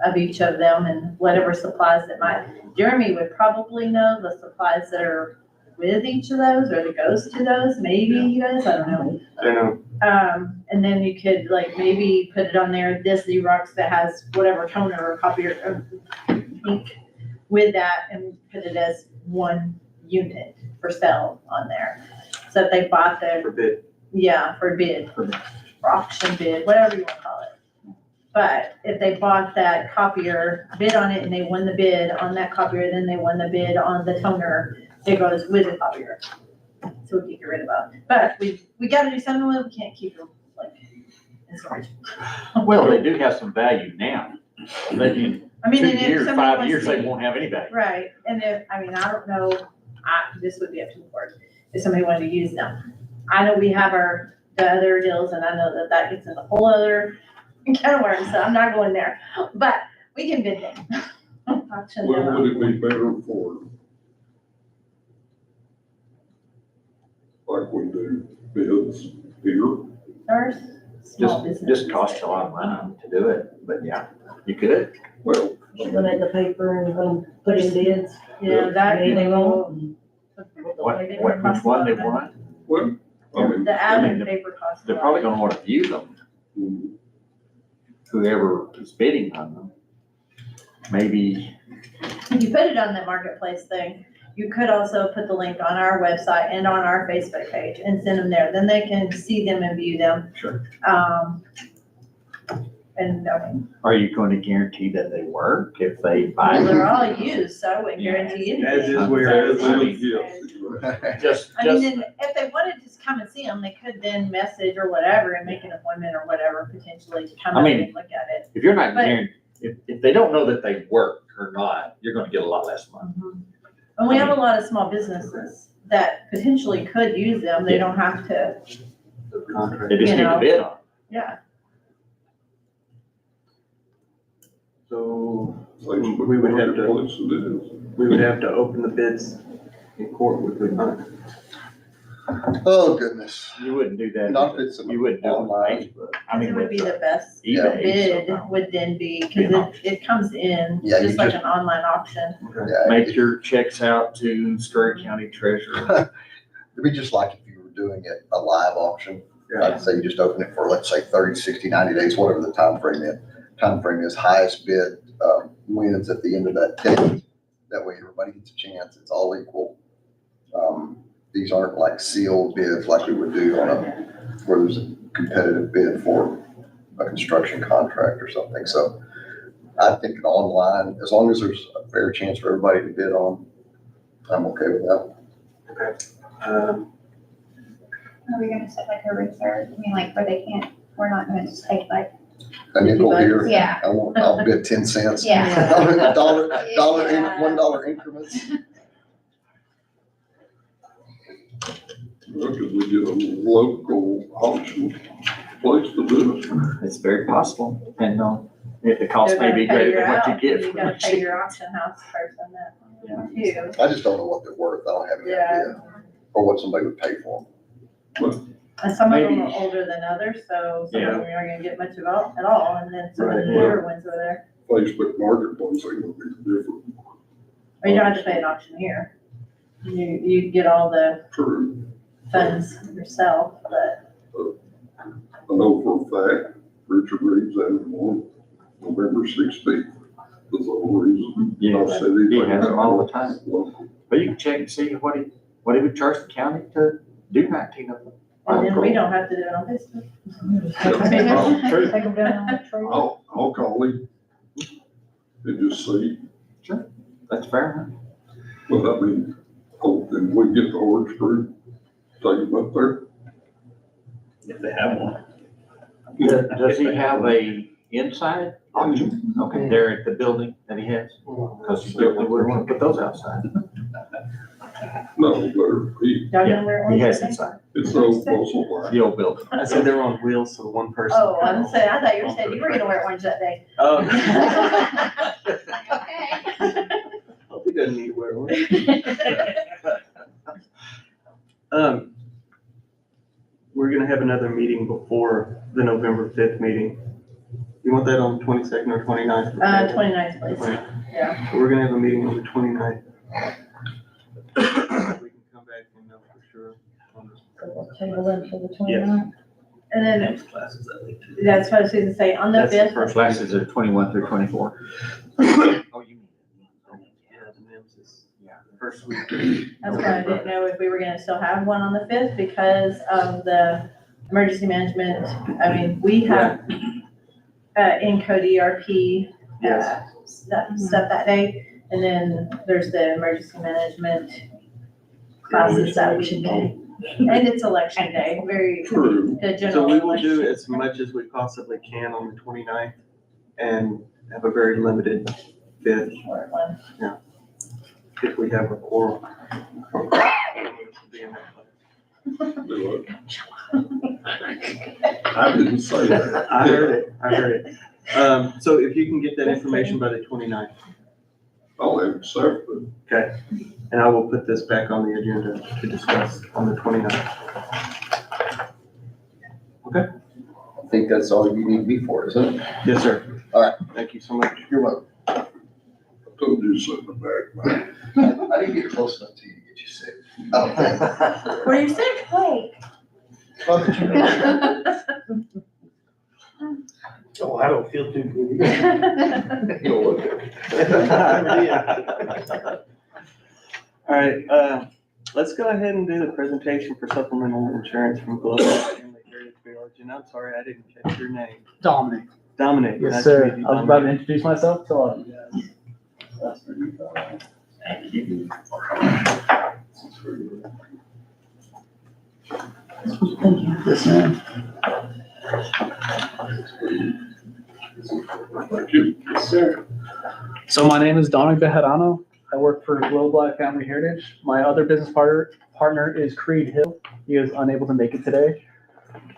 of each of them and whatever supplies that might. Jeremy would probably know the supplies that are with each of those or that goes to those, maybe you guys, I don't know. I know. And then you could like maybe put it on there, this Xerox that has whatever toner or copier of ink with that and put it as one unit for sale on there. So if they bought For bid. yeah, for bid, for auction bid, whatever you wanna call it. But if they bought that copier, bid on it and they won the bid on that copier, then they won the bid on the toner, it goes with the copier. So we can get rid of them. But we gotta do something with them, we can't keep them like in storage. Well, they do have some value now. But in I mean, 2 and if years, somebody 5 wants years, to- they won't have any value. Right, and if, I mean, I don't know, this would be up to the board, if somebody wanted to use them. I know we have the other deals, and I know that gets in a whole other can of worms, so I'm not going there, but we can bid them. Auction them Well, would it off. be better for, like we do bids here? Ours, small Just business. cost you a lot of money to do it, but yeah, you could. Well, Put it in the paper and put in bids. Yeah, that, Maybe they you won't. know, Which one they want? well, I mean, the ad I and mean, paper costs. a They're lot. probably gonna wanna view them, mm, whoever is bidding on them. Maybe, If you put it on the marketplace thing, you could also put the link on our website and on our Facebook page and send them there. Then they can see them and view them. Sure. And, I mean, are you gonna guarantee that they work if they buy well, they're them? all used, so I wouldn't guarantee anything. As is where it is. yes, Just, I mean, then if they wanted to just come and see them, they could then message or whatever and make an appointment or whatever potentially to come I up mean, and look at it. if you're not But- guaranteed, if they don't know that they work or not, you're gonna get a lot less money. And we have a lot of small businesses that potentially could use them. They don't have to, Contract. They just You need to know. bid on yeah. So seems we would have to, place it is. we would have to open the bids in court, would we not? Oh, goodness. it. You wouldn't do that. Not if it's You wouldn't do it with online. Facebook. I mean, It would with be the best eBay. bid so, would then be, Be an because it comes in Yeah, you just like just- an online auction. Yeah, Make your checks out to Scurry County Treasurer. it'd be just like if you were doing it a live auction. Yeah. I'd say you just open it for, let's say, 30, 60, 90 days, whatever the time frame is, highest bid wins at the end of that day. That way everybody gets a chance. It's all equal. These aren't like sealed bids like we would do where there's a competitive bid for a construction contract or something. So I think online, as long as there's a fair chance for everybody to bid on, I'm okay with that. Okay. Are we gonna set like a reserve? I mean, like where they can't, we're not gonna just take like A nickel here. Yeah. I'll bid 10 cents. Yeah. Dollar, Yeah. $1 increments. Well, could we get a local auction place to do it? It's very possible, depending on, if the cost may be greater than what you get. You gotta pay your auction house person that too. I just don't know what they're worth. I don't have any Yeah. idea. Or what somebody would pay for And some of them Maybe. are older than others, so some Yeah. of them you're not gonna get much of all, at all, and then some of the Right. newer ones are there. Facebook Marketplace, ain't gonna be different. Or you don't have to pay an auctioneer. You get all the True. funds yourself, but I know for a fact, Richard Reeves had one November 16th. That's the whole reason. Yeah, I said he has them all the time. Local. But you can check and see what he would charge the county to do 19 of them. and then we don't have to do it on Facebook. True. Take them down on the tree. I'll call him and just see, That's fair enough. but I mean, and we get the horse through, take them up there. If they have one. Does he have a inside auction? Okay, there at the building that he has? Because you definitely wouldn't want to put those outside. No, Y'all know where it was? He has I think? inside, it's no muscle line. the old building. I said they were on wheels, so one person. Oh, I'm saying, I thought you were saying you were gonna wear orange that day. Oh. Okay. Hope he doesn't need to wear one. We're gonna have another meeting before the November 5th meeting. You want that on the 22nd or 29th? 29th, please. Yeah. So we're gonna have a meeting on the 29th. We can come back and know for sure. So we'll table it for the Yes. 29th. And then, Next classes, I think. that's what I was gonna say, on the That's the 5th, first Classes are 21 through 24. Oh, you mean? Yeah, the NIMS is, the first week. that's why I didn't know if we were gonna still have one on the 5th because of the emergency management. I mean, we have, Encode ERP, that stuff that day. And then there's the emergency management classes that we should do. And it's election day, very, True. the So general we will do election. as much as we possibly can on the 29th and have a very limited 5th Short one. if we have a quorum. Do it. I didn't say that. I heard it. So if you can get that information by the 29th, I'll have it separate. okay? And I will put this back on the agenda to discuss on the 29th. I think that's all you need me for, isn't it? Yes, sir. All right. Thank you so much. You're welcome. I told you to sit in the back, man. I didn't get close enough to you to get you sick. Oh. Were you sick? Wait. Oh, I don't feel too good. You'll look it. All right, let's go ahead and do the presentation for supplemental insurance from Global Family Heritage Village. And I'm sorry, I didn't catch your name. Dominic. Dominic. Yes, nice sir. to meet you, I was about to Dominic. introduce myself to all of you guys. Thank you. Yes, ma'am. Thank you. Yes, sir. So my name is Dominic Bejarano. I work for Globe Life Family Heritage. My other business partner is Creed Hill. He is unable to make it today.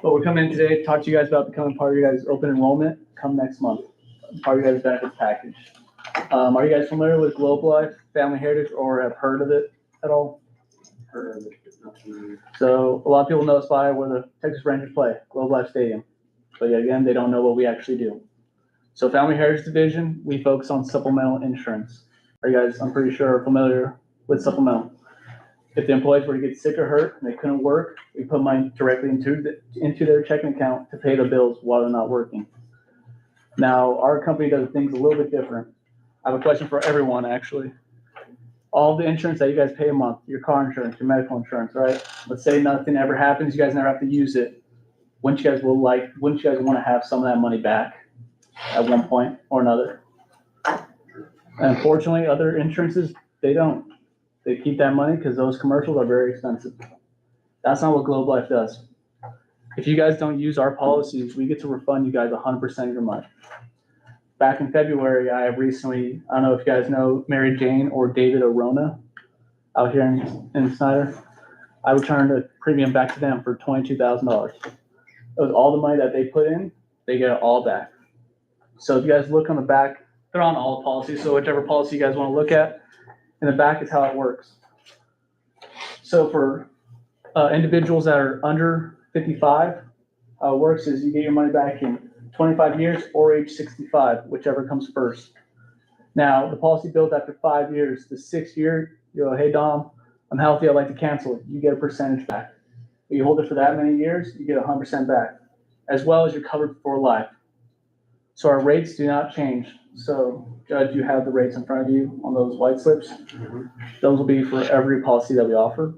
But we're coming in today to talk to you guys about becoming part of your guys' open enrollment come next month. Part of your guys' benefits package. Are you guys familiar with Globe Life Family Heritage or have heard of it at all? Heard of it, but not familiar. So a lot of people know us by where the Texas Rangers play, Globe Life Stadium. But yet again, they don't know what we actually do. So Family Heritage Division, we focus on supplemental insurance. Are you guys, I'm pretty sure, are familiar with supplemental? If the employees were to get sick or hurt and they couldn't work, we put money directly into their checking account to pay the bills while they're not working. Now, our company does things a little bit different. I have a question for everyone, actually. All the insurance that you guys pay a month, your car insurance, your medical insurance, right? Let's say nothing ever happens, you guys never have to use it. Wouldn't you guys want to have some of that money back at one point or another? And unfortunately, other insurances, they don't. They keep that money because those commercials are very expensive. That's not what Globe Life does. If you guys don't use our policies, we get to refund you guys 100% of your money. Back in February, I recently, I don't know if you guys know Mary Jane or David Arona out here in Snyder. I returned a premium back to them for $22,000. It was all the money that they put in, they get it all back. So if you guys look on the back, they're on all policies, so whichever policy you guys want to look at, in the back is how it works. So for individuals that are under 55, how it works is you get your money back in 25 years or age 65, whichever comes first. Now, the policy built after 5 years, the 6th year, you go, hey Dom, I'm healthy, I'd like to cancel it. You get a percentage back. If you hold it for that many years, you get 100% back, as well as you're covered for life. So our rates do not change. So Judge, you have the rates in front of you on those white slips. Those will be for every policy that we offer.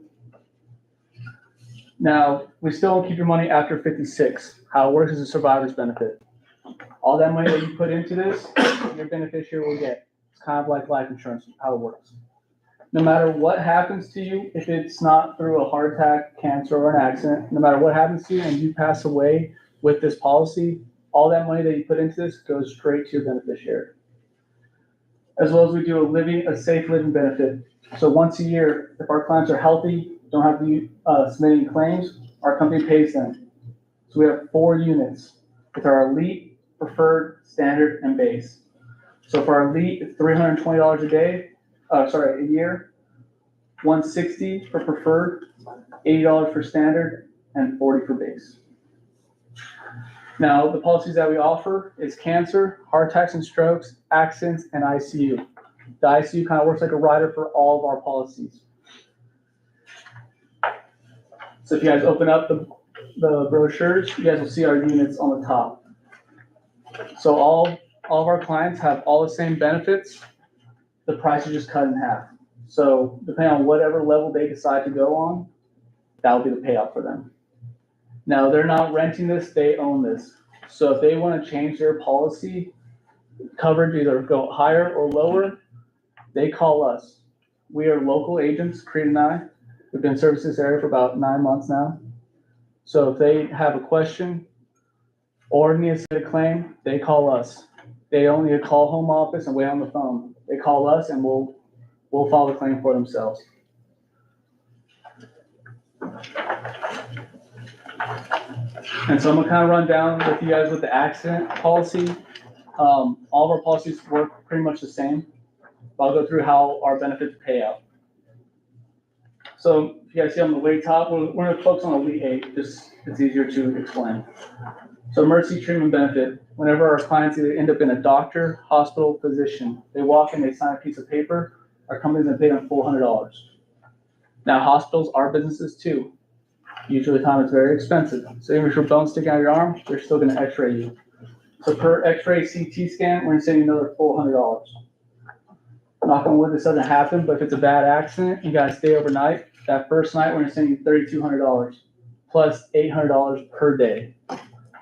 Now, we still don't keep your money after 56. How it works is a survivor's benefit. All that money that you put into this, your beneficiary will get. It's kind of like life insurance, how it works. No matter what happens to you, if it's not through a heart attack, cancer, or an accident, no matter what happens to you and you pass away with this policy, all that money that you put into this goes straight to your beneficiary. As well as we do a safe living benefit. So once a year, if our clients are healthy, don't have to be submitting claims, our company pays them. So we have 4 units with our elite, preferred, standard, and base. So for our elite, it's $320 a year, $160 for preferred, $80 for standard, and $40 for base. Now, the policies that we offer is cancer, heart attacks and strokes, accidents, and ICU. The ICU kind of works like a rider for all of our policies. So if you guys open up the brochures, you guys will see our units on the top. So all of our clients have all the same benefits. The price is just cut in half. So depending on whatever level they decide to go on, that will be the payout for them. Now, they're not renting this, they own this. So if they want to change their policy coverage, either go higher or lower, they call us. We are local agents, Creed and I. We've been servicing this area for about 9 months now. So if they have a question or need to submit a claim, they call us. They don't need to call home office and wait on the phone. They call us and we'll file the claim for themselves. And so I'm gonna kind of run down with you guys with the accident policy. All of our policies work pretty much the same. But I'll go through how our benefits pay out. So if you guys see on the way top, we're gonna focus on Elite 8, just it's easier to explain. So emergency treatment benefit, whenever our clients either end up in a doctor, hospital, physician, they walk in, they sign a piece of paper, our company's gonna pay them $400. Now hospitals are businesses too. Usually the time it's very expensive. So even if your bone's sticking out of your arm, they're still gonna x-ray you. So per x-ray CT scan, we're gonna send you another $400. Knock on wood, this doesn't happen, but if it's a bad accident, you gotta stay overnight. That first night, we're gonna send you $3,200 plus $800 per day.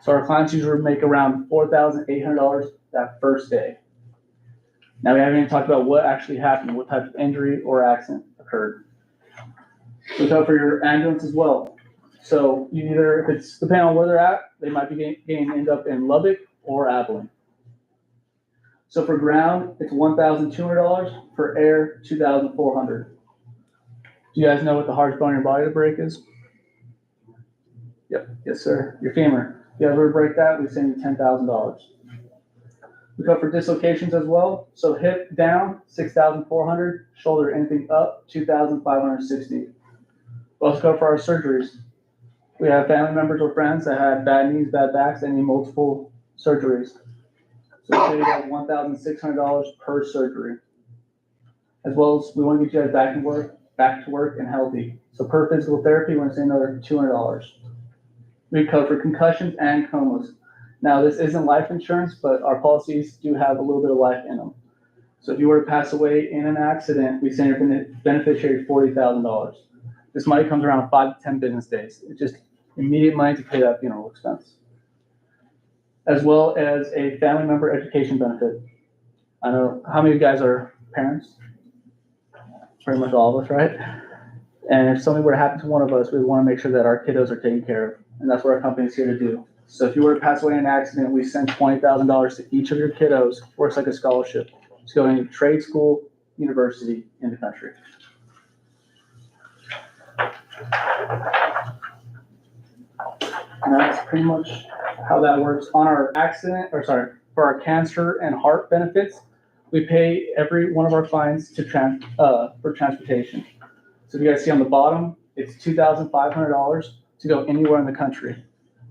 So our clients usually make around $4,800 that first day. Now we haven't even talked about what actually happened, what type of injury or accident occurred. We cover your ambulance as well. So you either, if it's depending on where they're at, they might be end up in Lubbock or Abilene. So for ground, it's $1,200. For air, $2,400. Do you guys know what the hardest bone in your body to break is? Yep, yes sir, your femur. If you ever break that, we send you $10,000. We cover dislocations as well. So hip down, $6,400. Shoulder anything up, $2,560. We also cover our surgeries. We have family members or friends that had bad knees, bad backs, and need multiple surgeries. So say you have $1,600 per surgery. As well as we want to get you guys back to work and healthy. So per physical therapy, we're going to say another $200. We cover concussions and comas. Now this isn't life insurance, but our policies do have a little bit of life in them. So if you were to pass away in an accident, we send your beneficiary $40,000. This money comes around 5 to 10 business days. It's just immediate money to pay that funeral expense. As well as a family member education benefit. I know how many of you guys are parents? Pretty much all of us, right? And if something were to happen to one of us, we want to make sure that our kiddos are taken care of. and that's what our company is here to do. So if you were to pass away in an accident, we send $20,000 to each of your kiddos, works like a scholarship, to go into trade school, university in the country. And that's pretty much how that works. On our for our cancer and heart benefits, we pay every one of our clients for transportation. So if you guys see on the bottom, it's $2,500 to go anywhere in the country,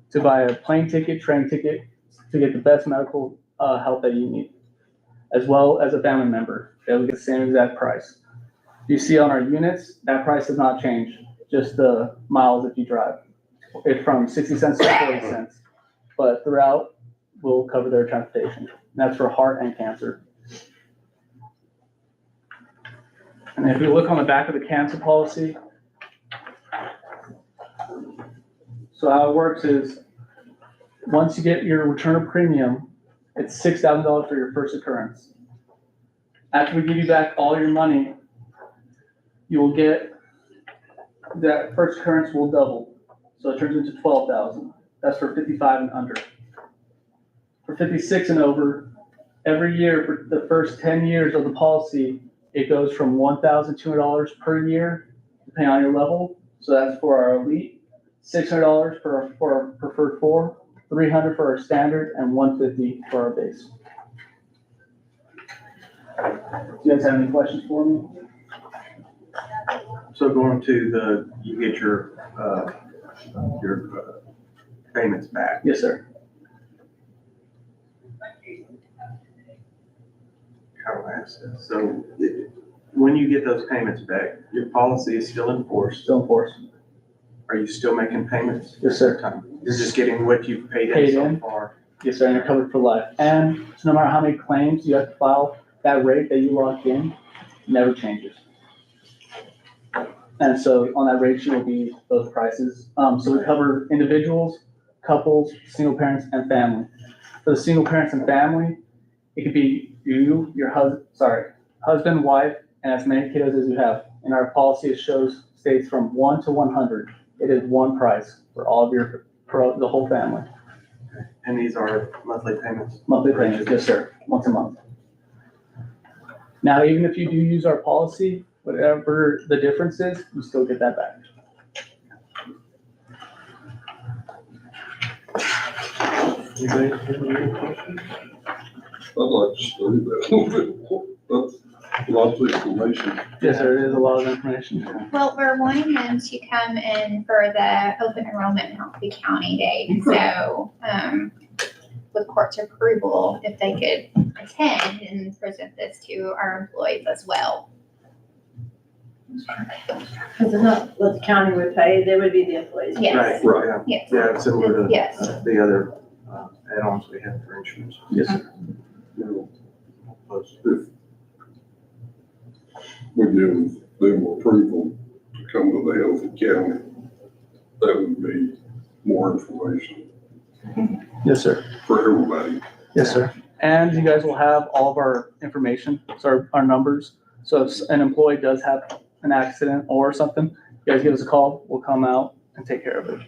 to buy a plane ticket, train ticket, to get the best medical help that you need, as well as a family member. They'll get the same exact price. You see on our units, that price does not change, just the miles that you drive. It's from 60 cents to 40 cents, but throughout, we'll cover their transportation. That's for heart and cancer. And if you look on the back of the cancer policy, so how it works is, once you get your return of premium, it's $6,000 for your first occurrence. After we give you back all your money, you will get, that first occurrence will double. So it turns into $12,000. That's for 55 and under. For 56 and over, every year for the first 10 years of the policy, it goes from $1,200 per year, depending on your level. So that's for our elite, $600 for our preferred 4, $300 for our standard, and $150 for our base. Do you guys have any questions for me? So going to you get your payments back. Yes, sir. How do I ask this? So when you get those payments back, your policy is still in force. Still in force. Are you still making payments? Yes, sir. You're just getting what you've paid in Paid so in. far. Yes, sir, and you're covered for life. And so no matter how many claims you have to file, that rate that you lock in never changes. And so on that rate sheet will be those prices. So we cover individuals, couples, single parents, and family. For the single parents and family, it could be you, your husband, wife, and as many kiddos as you have. In our policy, it states from 1 to 100. It is one price for all of for the whole family. And these are monthly payments? Monthly payments, yes, sir, once a month. Now, even if you do use our policy, whatever the difference is, you still get that back. Anybody have any questions? I'd like to study that a little bit more. That's lots of information. Yes, sir, it is a lot of information. Well, we're wanting them to come in for the open enrollment in Healthy County Day. So, with court's approval, if they could attend and present this to our employees as well. Because it's not what the county would pay, they would be the employees. Yes. Right, yeah. Yes. Yeah, it's similar to Yes. the other add-ons we have for insurance. Yes, sir. You know, if we give them approval to come to the Healthy County, that would be more information Yes, sir. for everybody. Yes, sir. And you guys will have all of our information, so our numbers. So if an employee does have an accident or something, you guys give us a call, we'll come out and take care of it.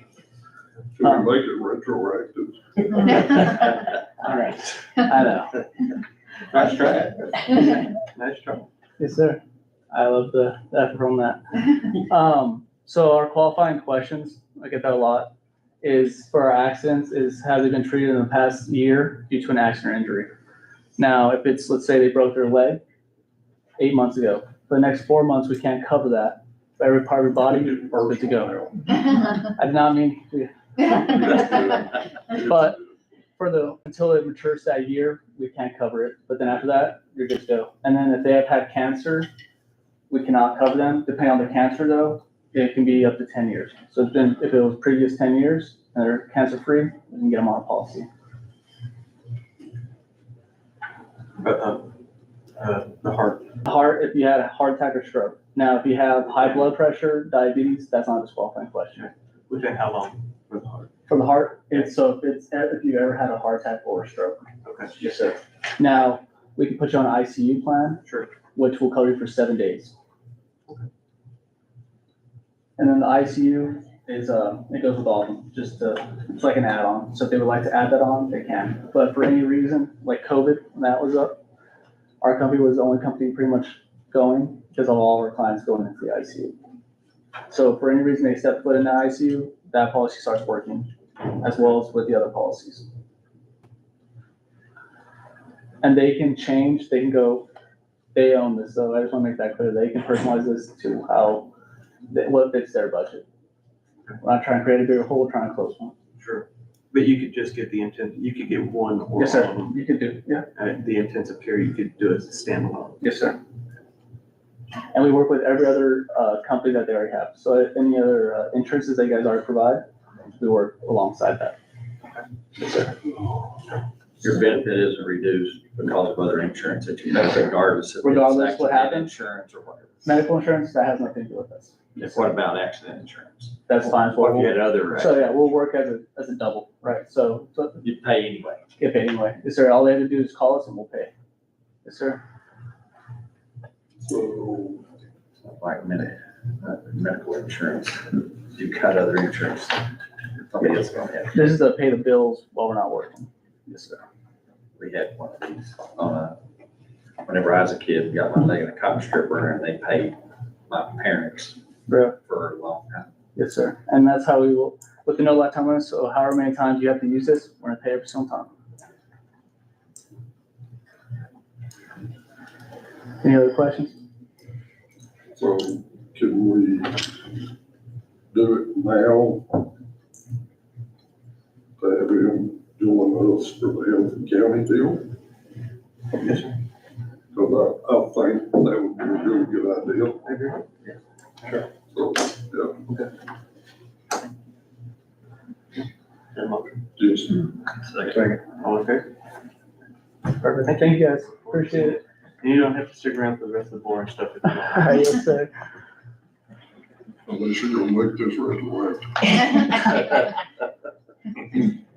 Can we make it retroactive? All right, I know. Nice try. Nice try. Yes, sir. I love the effort from that. So our qualifying questions, I get that a lot, is for our accidents is, have they been treated in the past year due to an accident or injury? Now, if it's, let's say they broke their leg 8 months ago, for the next 4 months, we can't cover that. For every part of your body, we're good to go. I did not mean, but until it matures that year, we can't cover it. But then after that, you're good to go. And then if they have had cancer, we cannot cover them. Depending on the cancer though, it can be up to 10 years. So if it was previous 10 years and they're cancer-free, we can get them on a policy. But the heart. The heart, if you had a heart attack or stroke. Now, if you have high blood pressure, diabetes, that's not a disqualifying question. Within how long for the heart? For the heart, if you ever had a heart attack or a stroke. Okay. Yes, sir. Now, we can put you on an ICU plan. Sure. Which will cover you for 7 days. And then the ICU, is, it goes with all of them, just it's like an add-on. So if they would like to add that on, they can. But for any reason, like COVID, when that was up, our company was the only company pretty much going because of all of our clients going into the ICU. So for any reason they step foot in the ICU, that policy starts working as well as with the other policies. And they can change, they can go, they own this, so I just wanna make that clear. They can personalize this to how, what fits their budget. We're not trying to create a bigger hole, we're trying to close one. Sure. But you could just get the intent, you could get one or Yes, all sir, of them. you could do, yeah. The intensive care, you could do as a standalone. Yes, sir. And we work with every other company that they already have. So if any other insurances that you guys already provide, we work alongside that. Yes, sir. Your benefit isn't reduced because of other insurance that you have, regardless of. it's Regardless what accident happens. Insurance or whatever. Medical insurance, that has nothing to do with us. Yes, what about accident insurance? That's fine. as well. What if you had other, So yeah, we'll work as a double, right? So you pay anyway. get paid anyway. Yes, sir. All they have to do is call us and we'll pay. Yes, sir. So, Like medical insurance, you cut other insurance. Somebody else gonna have. This is to pay the bills while we're not working. Yes, sir. We had one of these whenever I was a kid, got my leg in a cotton stripper and they paid my parents Bro. for a long time. Yes, sir. And that's how we will, with the no lifetime limit, so however many times you have to use this, we're gonna pay every single time. Any other questions? so can we do it now? To have him join us for the health and county deal? Yes, sir. Cause I think that would be a really good idea. I agree. So, yeah, Good motion. just, Second. All in favor? Perfect. Thank you guys. Appreciate it. And you don't have to stick around for the rest of the boring stuff if you don't. Yes, sir. unless you're gonna make this retroactive.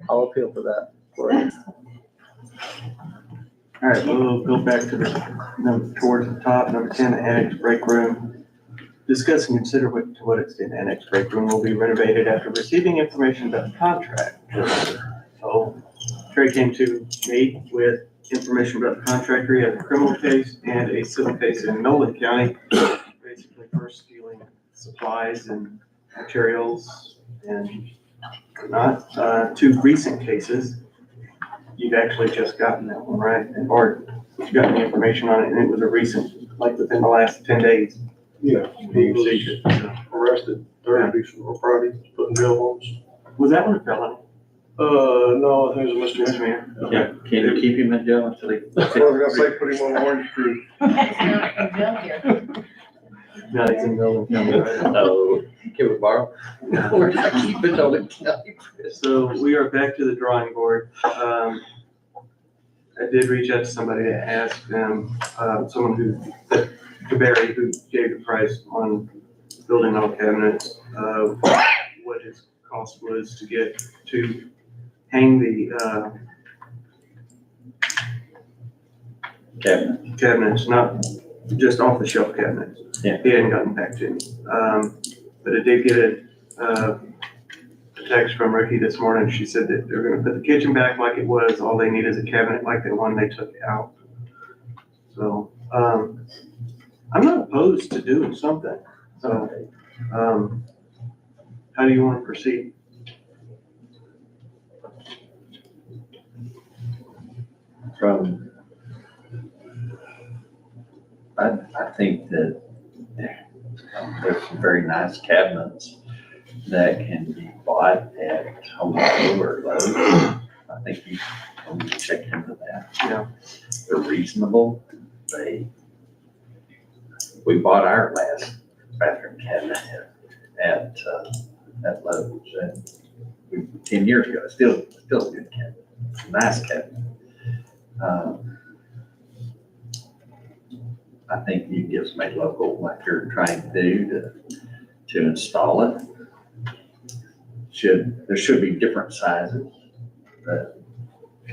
I'll appeal for that. For you. All right, we'll go back to towards the top, number 10, annex break room. Discuss and consider to what extent annex break room will be renovated after receiving information about the contract. So Trey came to me with information about the contractor. He has a criminal case and a civil case in Nolan County, basically for stealing supplies and materials and whatnot. Two recent cases. You've actually just gotten that one, right? Or you got the information on it and it was a recent, like within the last 10 days. Yeah. He was Arrested Thursday or Friday, put in jail once. Was that one a felony? No, I think it was a misdemeanor. Misdemeanor. Yeah, can you keep him in jail until he? I was gonna say, put him on orange crew. It's not in jail here. No, it's in Nolan County, right? No, can we borrow? We're not keeping Nolan County. So we are back to the drawing board. I did reach out to somebody to ask them, someone to Barry, who gave the price on building all cabinets, what his cost was to get to hang the cabinets, not just off the shelf cabinets. Yeah. He hadn't gotten back to me. But I did get a text from Ricky this morning. She said that they're gonna put the kitchen back like it was. All they need is a cabinet like the one they took out. So, I'm not opposed to doing something. So, how do you want to proceed? I think that there's some very nice cabinets that can be bought at Home Depot or Lowe's. I think you need to check into that. Yeah. They're reasonable. We bought our last bathroom cabinet at Lowe's, and 10 years ago. It's still a good cabinet, nice cabinet. I think you can give somebody local, like you're trying to do, to install it. There should be different sizes,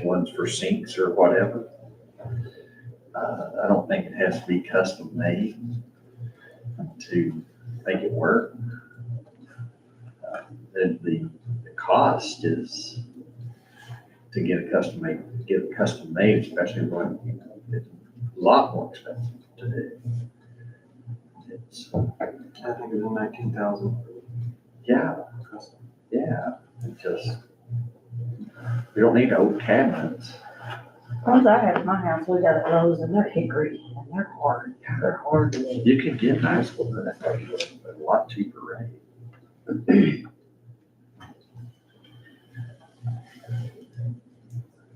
ones for sinks or whatever. I don't think it has to be custom made to make it work. the cost is to get a custom made, especially when, you know, it's a lot more expensive to do. It's, I think it was 19,000. yeah, it just, we don't need old cabinets. Ones I have in my house, we got at Lowe's and they're hickory and they're hard. They're hard to make. You can get nice ones at a lot cheaper rate.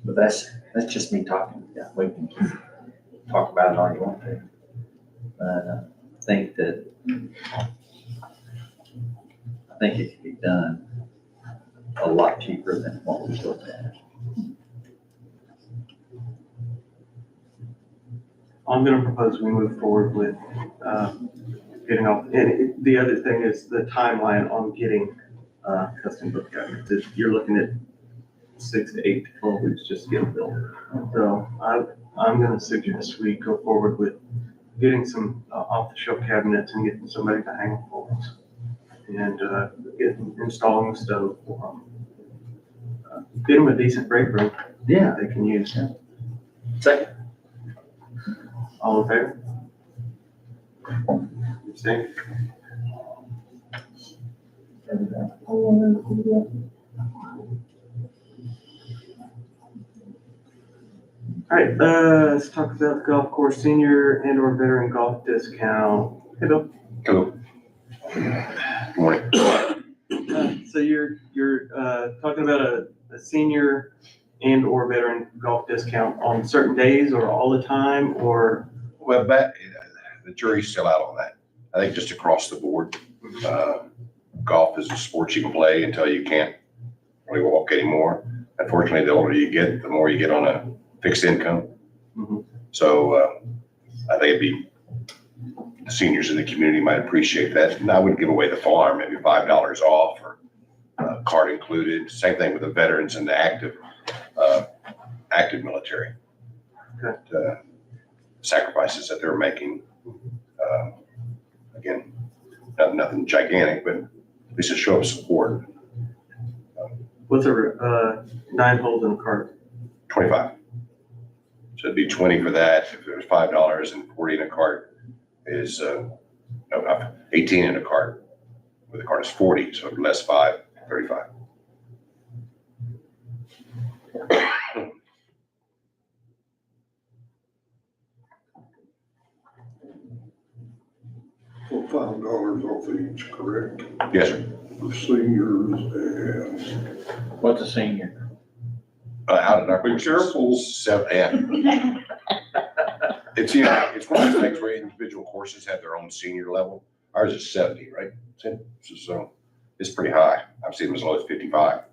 But that's just me talking. Yeah, we can talk about it all you want to. But I think it can be done a lot cheaper than what we looked at. I'm gonna propose we move forward with, getting off, and the other thing is the timeline on getting, custom book cabinets. You're looking at 6 to 8 to 12 weeks just to get them built. So I'm gonna suggest we go forward with getting some off-the-shelf cabinets and getting somebody to hang them for us. And, installing the stove for them. Get them a decent break room. Yeah. They can use. Second. All in favor? Abstain? All right, let's talk about the golf course senior and or veteran golf discount. Hey, Bill. Hello. Morning. So you're talking about a senior and or veteran golf discount on certain days or all the time, or? Well, the jury's still out on that. I think just across the board, golf is a sport you can play until you can't really walk anymore. Unfortunately, the older you get, the more you get on a fixed income. Mhm. So I think it'd be, the seniors in the community might appreciate that. And I wouldn't give away the farm, maybe $5 off or card included. Same thing with the veterans and the active military. Okay. Sacrifices that they're making. Again, nothing gigantic, but at least a show of support. What's a 9 holes in a cart? 25. So it'd be 20 for that. If it was $5 and 40 in a cart is, 18 in a cart. Where the cart is 40, so less 5, 35. So $5 off each, correct? Yes, sir. For seniors and. What's a senior? Out at our. Be careful. Yeah. It's, it's one of those things where individual courses have their own senior level. Ours is 70, right? So it's pretty high. I've seen them as low as 55,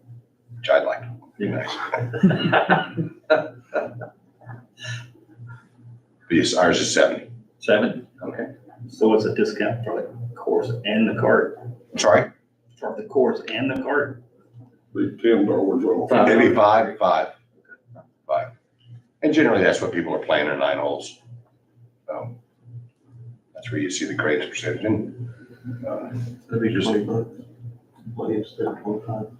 which I'd like. Be nice. But yes, ours is 70. 7? Okay. So what's a discount for the course and the cart? Sorry? For the course and the cart? Be $10 off. Maybe 5. And generally, that's what people are playing in 9 holes. That's where you see the greatest percentage. And, That'd be $20. What instead of 25?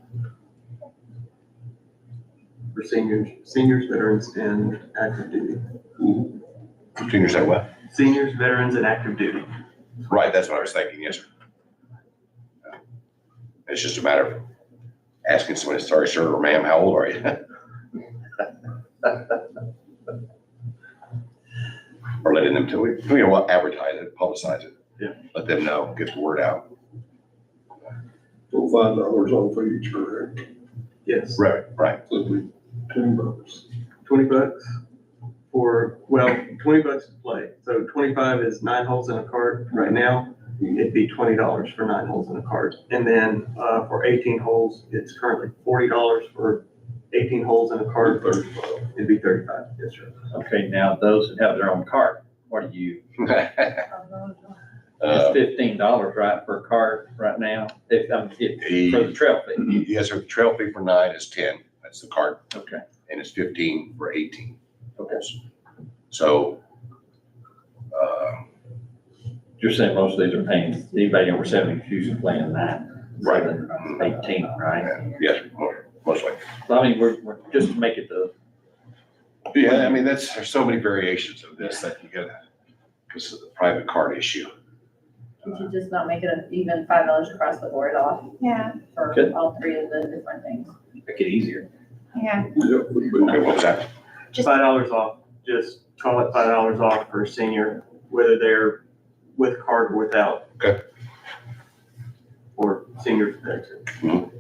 For seniors, veterans, and active duty. Seniors say what? Seniors, veterans, and active duty. Right, that's what I was thinking, yes, sir. It's just a matter of asking somebody, sorry, sir, or ma'am, how old are you? Or letting them tell you know what, advertise it, publicize it. Yeah. Let them know, get the word out. So $5 off each, correct? Yes. Right. So it'd be $10. $20 for, well, $20 to play. So 25 is 9 holes in a cart right now. It'd be $20 for 9 holes in a cart. And then, for 18 holes, it's currently $40 for 18 holes in a cart. It'd be 35. Yes, sir. Okay, now those that have their own cart, what do you, it's $15, right, for a cart right now? For the trail fee? Yes, sir, the trail fee for 9 is 10, that's the cart. Okay. And it's 15 for 18. Okay. So, You're saying most of these are paying, anybody over 70 is usually playing that? Right. 18th, right? Yes, mostly. So I mean, we're just to make it the, Yeah, I mean, there's so many variations of this that you gotta, because of the private card issue. Could you just not make it even $5 across the board off Yeah, for Good. all three of the different things? make it easier. yeah. Yep, would be. Okay, what was that? $5 off, just call it $5 off for a senior, whether they're with card or without. Okay. Or senior protection.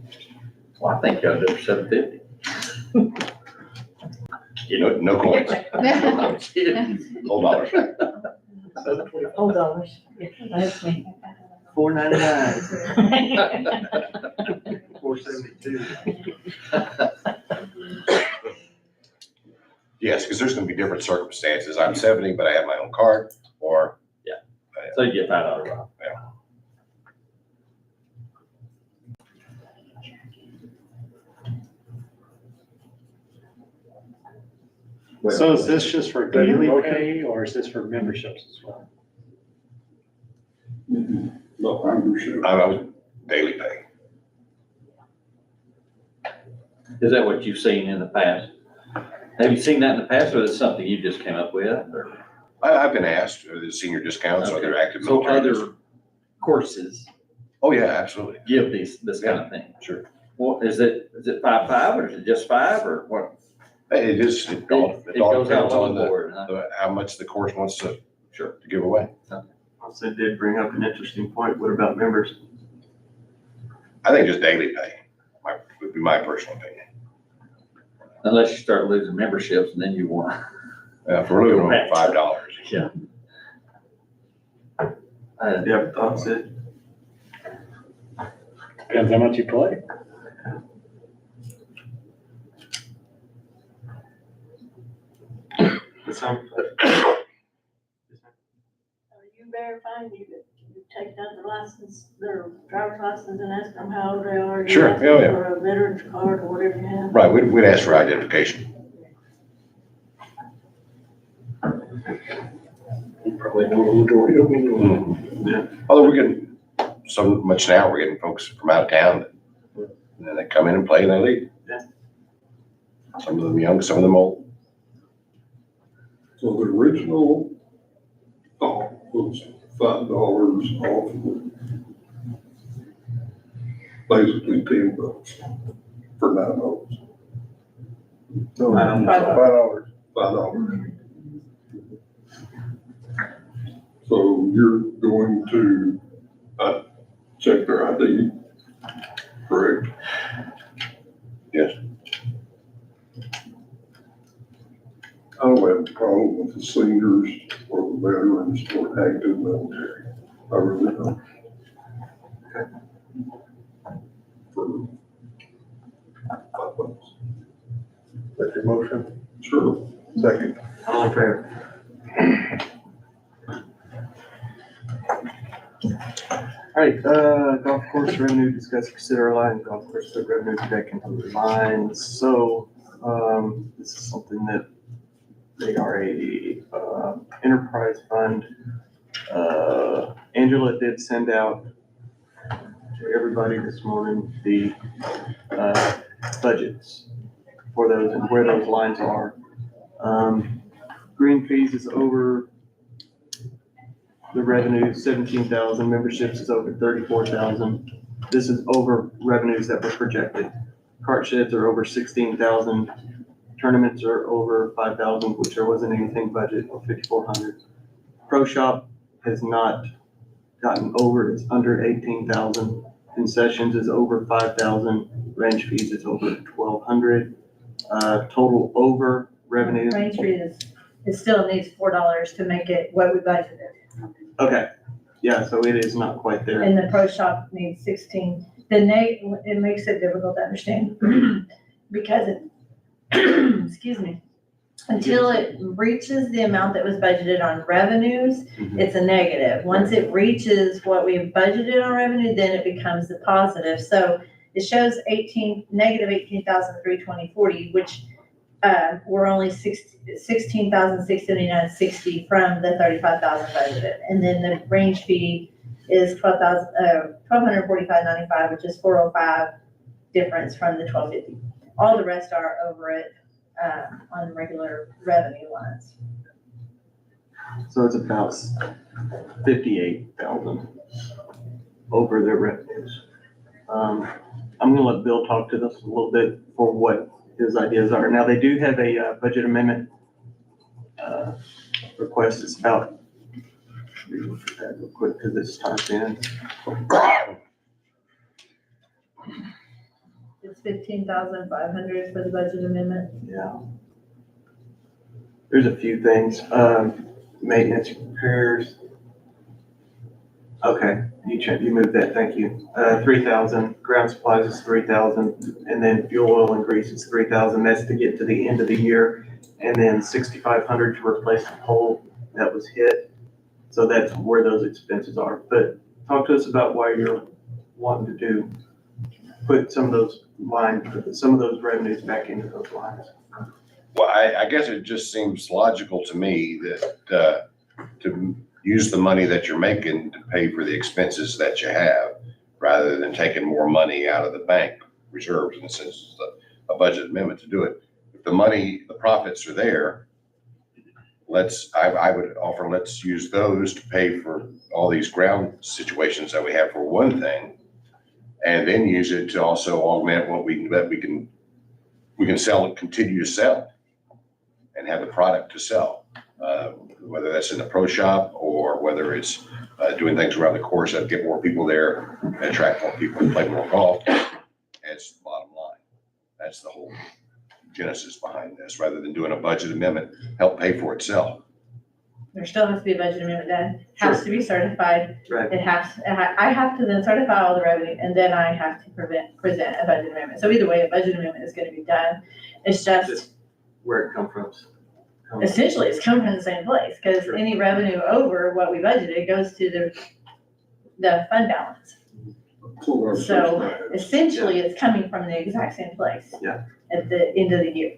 Well, I think y'all do $750. You know, no coins, I'm kidding. whole dollars. Oh, dollars. Yeah, that's me. $4.99. $4.72. Yes, because there's gonna be different circumstances. I'm 70, but I have my own card, or. Yeah. So you get $5 off. So is this just for daily pay or is this for memberships as well? No, I'm sure. I was daily pay. Is that what you've seen in the past? Have you seen that in the past, or is it something you just came up with? Or- I've been asked, the senior discounts, Okay. other active So military. other courses Oh, yeah, absolutely. give this kind of thing? Sure. Well, is it 5.5 or is it just 5 or what? It just, it all It goes out depends on on the board, huh? how much the course wants to Sure. give away. Also did bring up an interesting point. What about members? I think just daily pay, would be my personal opinion. Unless you start losing memberships and then you want. For really Go only back. $5. Yeah. You have thoughts it? Depends how much you play. Are you verifying you take down their license, their driver's license and ask them how old they are? You Sure, ask yeah, them yeah. For a veteran's card or whatever you have? Right, we'd ask for identification. You probably know the majority of them. Although we're getting so much now, we're getting folks from out of town that, and then they come in and play and they leave. Yeah. Some of them young, some of them old. So the original thought was $5 off, basically $10 for 9 holes. $5. $5. So you're going to, check their ID, correct? Yes. I don't have a problem with the seniors or the veterans or active military. I really don't. For $5. That's your motion? Sure. Second. All in favor? All right, golf course revenue, discuss, consider aligning golf course revenue back into the lines. So, this is something that they are a, enterprise fund. Angela did send out to everybody this morning the, budgets for those and where those lines are. Green fees is over the revenue, 17,000, memberships is over 34,000. This is over revenues that were projected. Cart sheds are over 16,000. Tournaments are over 5,000, which there wasn't anything budget of 5,400. Pro shop has not gotten over, it's under 18,000. Concessions is over 5,000. Range fees is over 1,200. Total over revenue. Range Street it still needs $4 to make it what we budgeted. Okay, yeah, so it is not quite there. And the pro shop needs 16. It makes it difficult to understand because it, excuse me, until it reaches the amount that was budgeted on revenues, it's a negative. Once it reaches what we've budgeted on revenue, then it becomes the positive. So it shows negative 18,320.40, which we're only 16,679.60 from the 35,000 budgeted. And then the range fee is $1,245.95, which is $405 difference from the $1,250. All the rest are over it, on regular revenue lines. So it's about 58,000 over their revenues. I'm gonna let Bill talk to this a little bit for what his ideas are. Now, they do have a budget amendment request. It's about, real quick, because it's typed in. It's $15,500 for the budget amendment. Yeah. There's a few things, maintenance, repairs. Okay, you moved that, thank you. 3,000, ground supplies is 3,000, and then fuel, oil, and grease is 3,000. That's to get to the end of the year. And then 6,500 to replace the pole that was hit. So that's where those expenses are. But talk to us about why you're wanting to put some of those revenues back into those lines. Well, I guess it just seems logical to me that, to use the money that you're making to pay for the expenses that you have, rather than taking more money out of the bank reserves, and since it's a budget amendment to do it. If the money, the profits are there, I would offer, let's use those to pay for all these ground situations that we have for one thing, and then use it to also augment what we can sell and continue to sell and have the product to sell. Whether that's in the pro shop or whether it's doing things around the course that get more people there, attract more people and play more golf. That's the bottom line. That's the whole genesis behind this, rather than doing a budget amendment, help pay for itself. There still has to be a budget amendment done, has to be certified. Right. I have to then certify all the revenue, and then I have to present a budget amendment. So either way, a budget amendment is gonna be done. It's just, Where it comes from. essentially, it's coming from the same place, because Sure. any revenue over what we budgeted goes to the fund balance. So essentially, it's coming from the exact same place. Yeah. At the end of the year.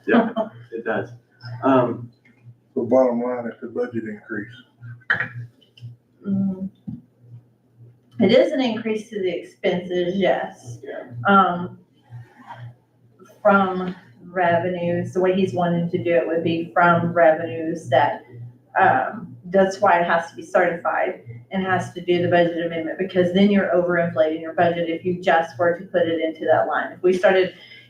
Yeah, it does. The bottom line is the budget increase. It is an increase to the expenses, yes. From revenues, the way he's wanting to do it would be from revenues that, that's why it has to be certified and has to do the budget amendment, because then you're overinflating your budget if you just were to put it into that line.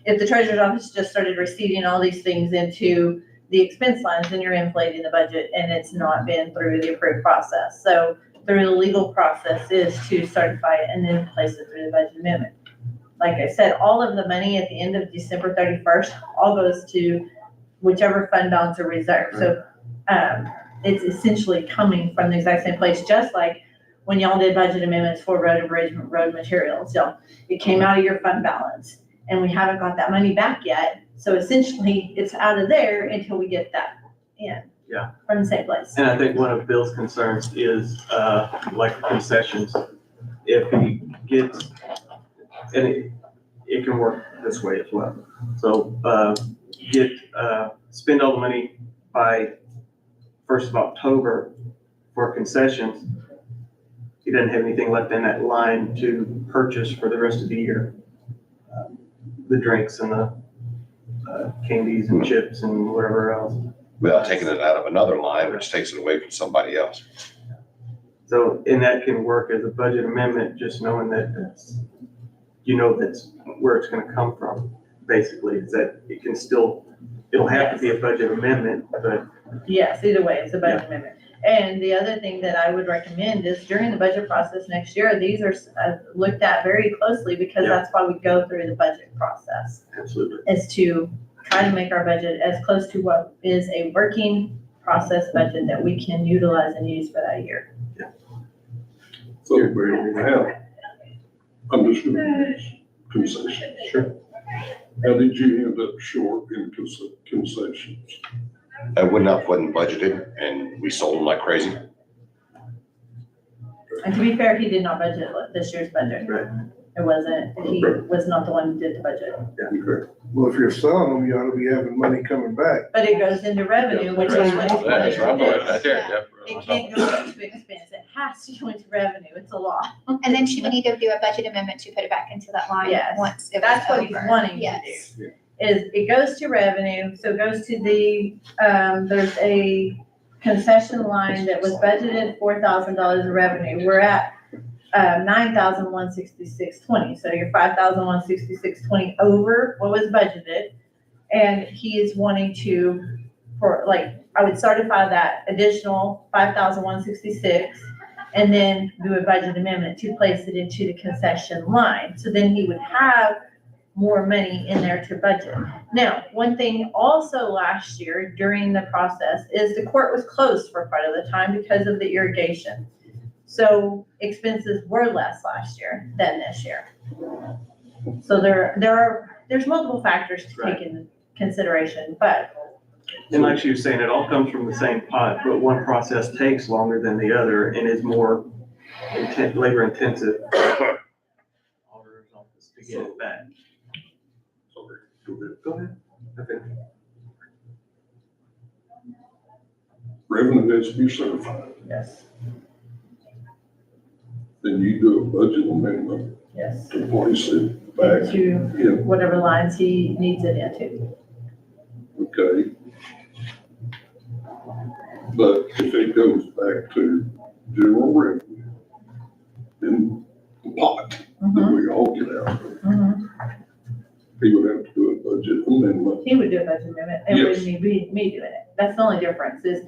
If the treasurer's office just started receiving all these things into the expense lines, then you're inflating the budget and it's not been through the approved process. So through the legal process is to certify it and then place it through the budget amendment. Like I said, all of the money at the end of December 31st all goes to whichever fund balance or reserve. So it's essentially coming from the exact same place, just like when y'all did budget amendments for road and bridge road materials. So it came out of your fund balance and we haven't got that money back yet. So essentially it's out of there until we get that in. Yeah. From the same place. And I think one of Bill's concerns is, like concessions. If he gets, and it can work this way as well. So, spend all the money by 1st of October for concessions. He doesn't have anything left in that line to purchase for the rest of the year. The drinks and the candies and chips and whatever else. Without taking it out of another line, which takes it away from somebody else. So, and that can work as a budget amendment, just knowing that that's where it's gonna come from, basically, is that it can still, it'll have to be a budget amendment, but. Yes, either way, it's a budget amendment. And the other thing that I would recommend is during the budget process next year, these are looked at very closely, because that's why we go through the budget process. Absolutely. Is to try to make our budget as close to what is a working process budget that we can utilize and use for that year. So we have understood concessions. Sure. How did you end up short in concessions? Wasn't budgeted, and we sold them like crazy. And to be fair, he did not budget this year's budget. Right. It wasn't, he was not the one who did the budget. Okay. Well, if you're selling them, you ought to be having money coming back. But it goes into revenue, which is what he's That's right, wanting right to do. there, yeah. It can't go into expense, it has to go into revenue, it's a law. And then she would need to do a budget amendment to put it back into that line Yes, once it was that's what he's over. wanting to Yes. do. Is it goes to revenue, so it goes to the, there's a concession line that was budgeted $4,000 of revenue. We're at, $9,166.20, so you're $5,166.20 over what was budgeted. And he is wanting to, for like, I would certify that additional $5,166 and then do a budget amendment to place it into the concession line. So then he would have more money in there to budget. Now, one thing also last year during the process is the court was closed for part of the time because of the irrigation. So expenses were less last year than this year. So there's multiple factors to take into consideration, but. And like she was saying, it all comes from the same pot, but one process takes longer than the other and is more labor intensive. Auditor's office to get it back. Sorry, go ahead. Go ahead. Okay. Revenue has to be certified. Yes. Then you do a budget amendment Yes. to place it back Into in, whatever lines he needs it into. okay? But if it goes back to general revenue, in the pot that we all get out of, Mhm. he would have to do a budget amendment. He would do a budget amendment, it wouldn't be me doing it. That's the only difference is,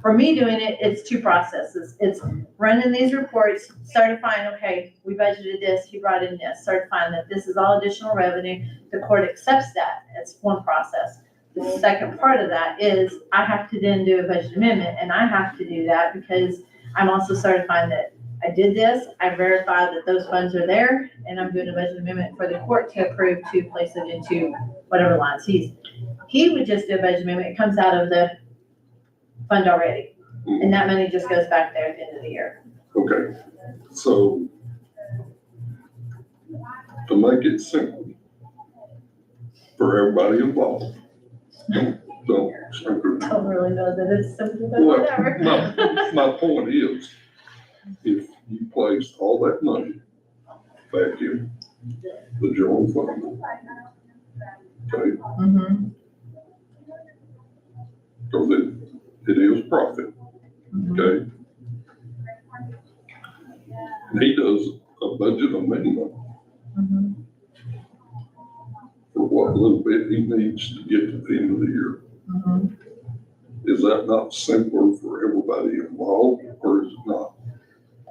for me doing it, it's two processes. It's running these reports, certifying, okay, we budgeted this, he brought in this, certifying that this is all additional revenue. The court accepts that, it's one process. The second part of that is I have to then do a budget amendment, and I have to do that because I'm also certifying that I did this, I verified that those funds are there, and I'm doing a budget amendment for the court to approve to place it into whatever lines he would just do a budget amendment, it comes out of the fund already, and that money just goes back there at the end of the year. Okay, so to make it simple for everybody involved, don't sugar. I don't really know that it's simple, but Well, whatever. my point is, if you place all that money back in the general fund, okay, Mhm. because it is profit, okay? And he does a budget amendment Mhm. for what little bit he needs to get to the end of the year. Mhm. Is that not simpler for everybody involved, or is it not?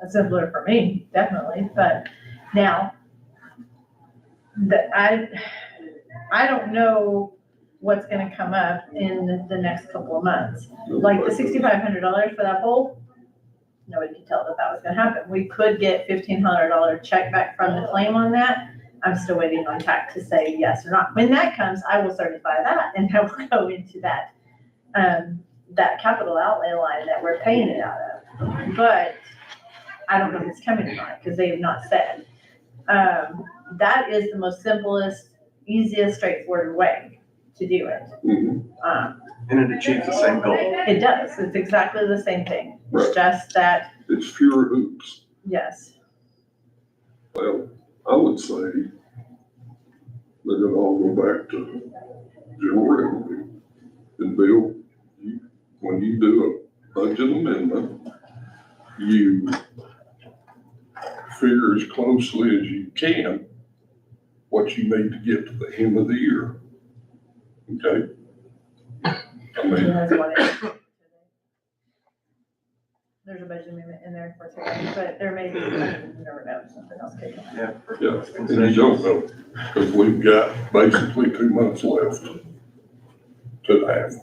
It's simpler for me, definitely, but now, I don't know what's gonna come up in the next couple of months. Like the $6,500 for that pole, nobody could tell that was gonna happen. We could get $1,500 check back from the claim on that. I'm still waiting on TAC to say yes or not. When that comes, I will certify that and that will go into that capital outlay line that we're paying it out of. But I don't know if it's coming or not, because they have not said. That is the most simplest, easiest, straightforward way to do it. And it achieves the same goal. It does, it's exactly the same thing. It's Right. just that, It's fewer hoops. yes. Well, I would say that it all go back to general revenue. And Bill, when you do a budget amendment, you figure as closely as you can what you need to get to the end of the year. Okay? I mean, There's a budget amendment in there for today, but there may be, you never know, something else could come out. Yeah. yeah, and you don't know, because we've got basically 2 months left to have.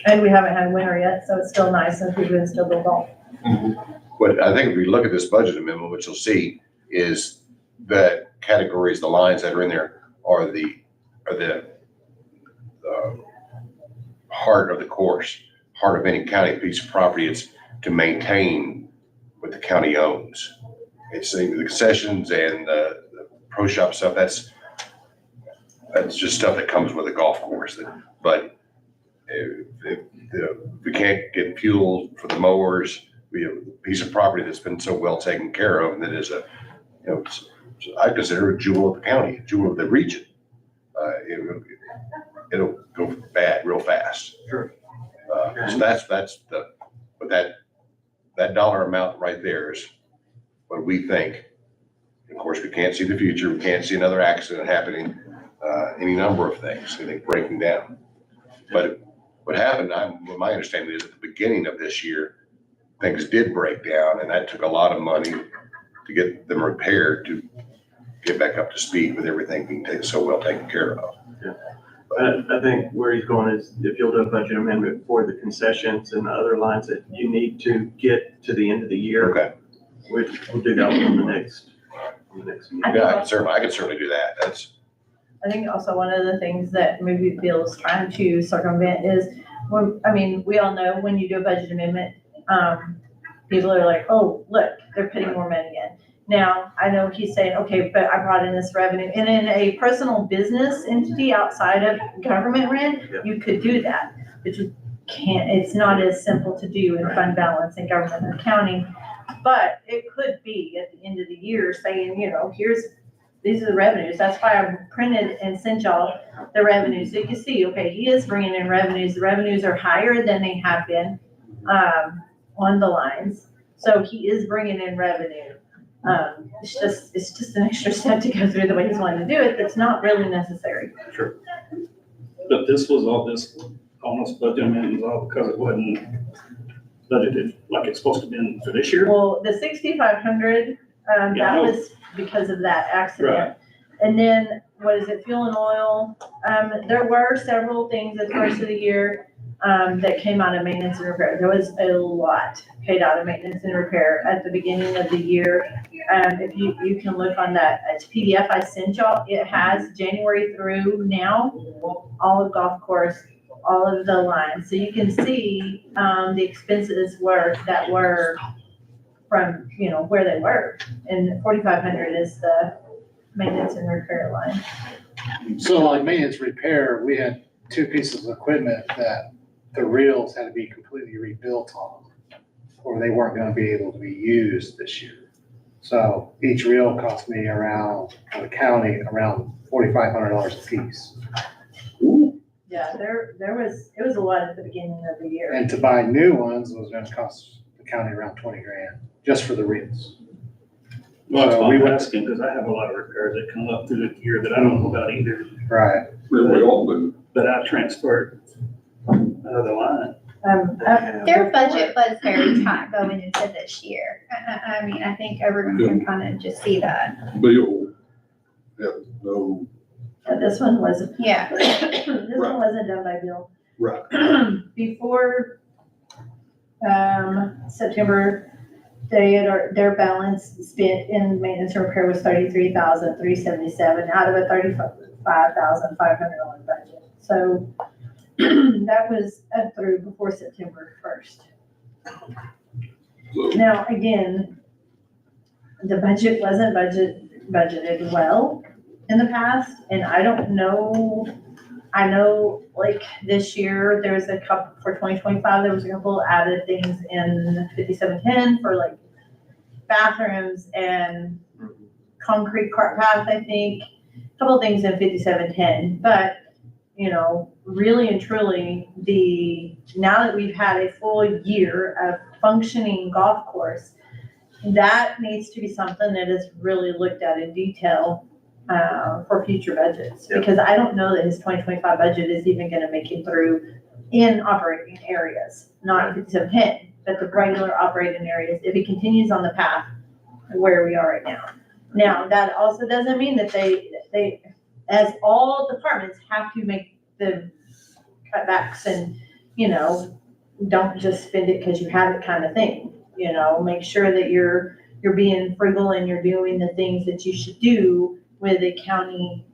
And we haven't had winter yet, so it's still nice and people can still go golf. But I think if we look at this budget amendment, what you'll see is that categories, the lines that are in there are the heart of the course, heart of any county piece of property. It's to maintain what the county owns. It's the concessions and the pro shop stuff, that's just stuff that comes with a golf course. But if we can't get fuel for the mowers, we have a piece of property that's been so well taken care of, and that is I consider a jewel of the county, a jewel of the region. It'll go bad real fast. Sure. So but that dollar amount right there is what we think. Of course, we can't see the future. We can't see another accident happening, any number of things, I think, breaking down. But what happened, my understanding is at the beginning of this year, things did break down, and that took a lot of money to get them repaired, to get back up to speed with everything being so well taken care of. I think where he's going is if you'll do a budget amendment for the concessions and the other lines that you need to get to the end of the year. Okay. We'll do that on the next meeting. Yeah, I can certainly do that. I think also one of the things that maybe Bill's trying to circumvent is, we all know when you do a budget amendment, people are like, oh, look, they're putting more money in. Now, I know he's saying, okay, but I brought in this revenue. And in a personal business entity outside of government rent, you could do that. But you can't, it's not as simple to do in fund balance and government accounting. But it could be at the end of the year saying, these are the revenues. That's why I printed and sent y'all the revenues. So you can see, okay, he is bringing in revenues. The revenues are higher than they have been on the lines. So he is bringing in revenue. It's just an extra step to go through the way he's wanting to do it. That's not really necessary. Sure. But this almost budget amendment was all because it wasn't budgeted like it's supposed to be for this year. Well, the 6,500, that was because of that accident. Right. And then, what is it, fuel and oil? There were several things at the first of the year that came out of maintenance and repair. There was a lot paid out of maintenance and repair at the beginning of the year. If you can look on that PDF I sent y'all, it has January through now, all of golf course, all of the lines. So you can see the expenses that were from, where they were. And 4,500 is the maintenance and repair line. So like maintenance repair, we had two pieces of equipment that the reels had to be completely rebuilt on, or they weren't gonna be able to be used this year. So each reel cost me around, for the county, around $4,500 a piece. Yeah, it was a lot at the beginning of the year. And to buy new ones was gonna cost the county around 20 grand, just for the reels. Well, that's So why we I'm went, asking, because I have a lot of repairs that come up through the year that I don't know about either, right. We all do. but I transferred another line. Their budget was very tight going into this year. I mean, I think everyone can kind of just see that. Bill, no, This one wasn't. Yeah. This one wasn't done by Bill. right. Before September, their balance spent in maintenance and repair was $33,377 out of a $35,500 budget. So that was up through before September 1st. Now, again, the budget wasn't budgeted well in the past, and I don't know. I know, like, this year, there was a couple, for 2025, there was a couple added things in 5710 for, like, bathrooms and concrete cart path, I think. A couple things in 5710, but, really and truly, now that we've had a full year of functioning golf course, that needs to be something that is really looked at in detail for future budgets, because I don't know that his 2025 budget is even gonna make it through in operating areas, not 5710, but the regular operating areas, if he continues on the path where we are right now. Now, that also doesn't mean that they, as all departments, have to make the cutbacks and, don't just spend it because you have it kind of thing. Make sure that you're being frugal and you're doing the things that you should do with a county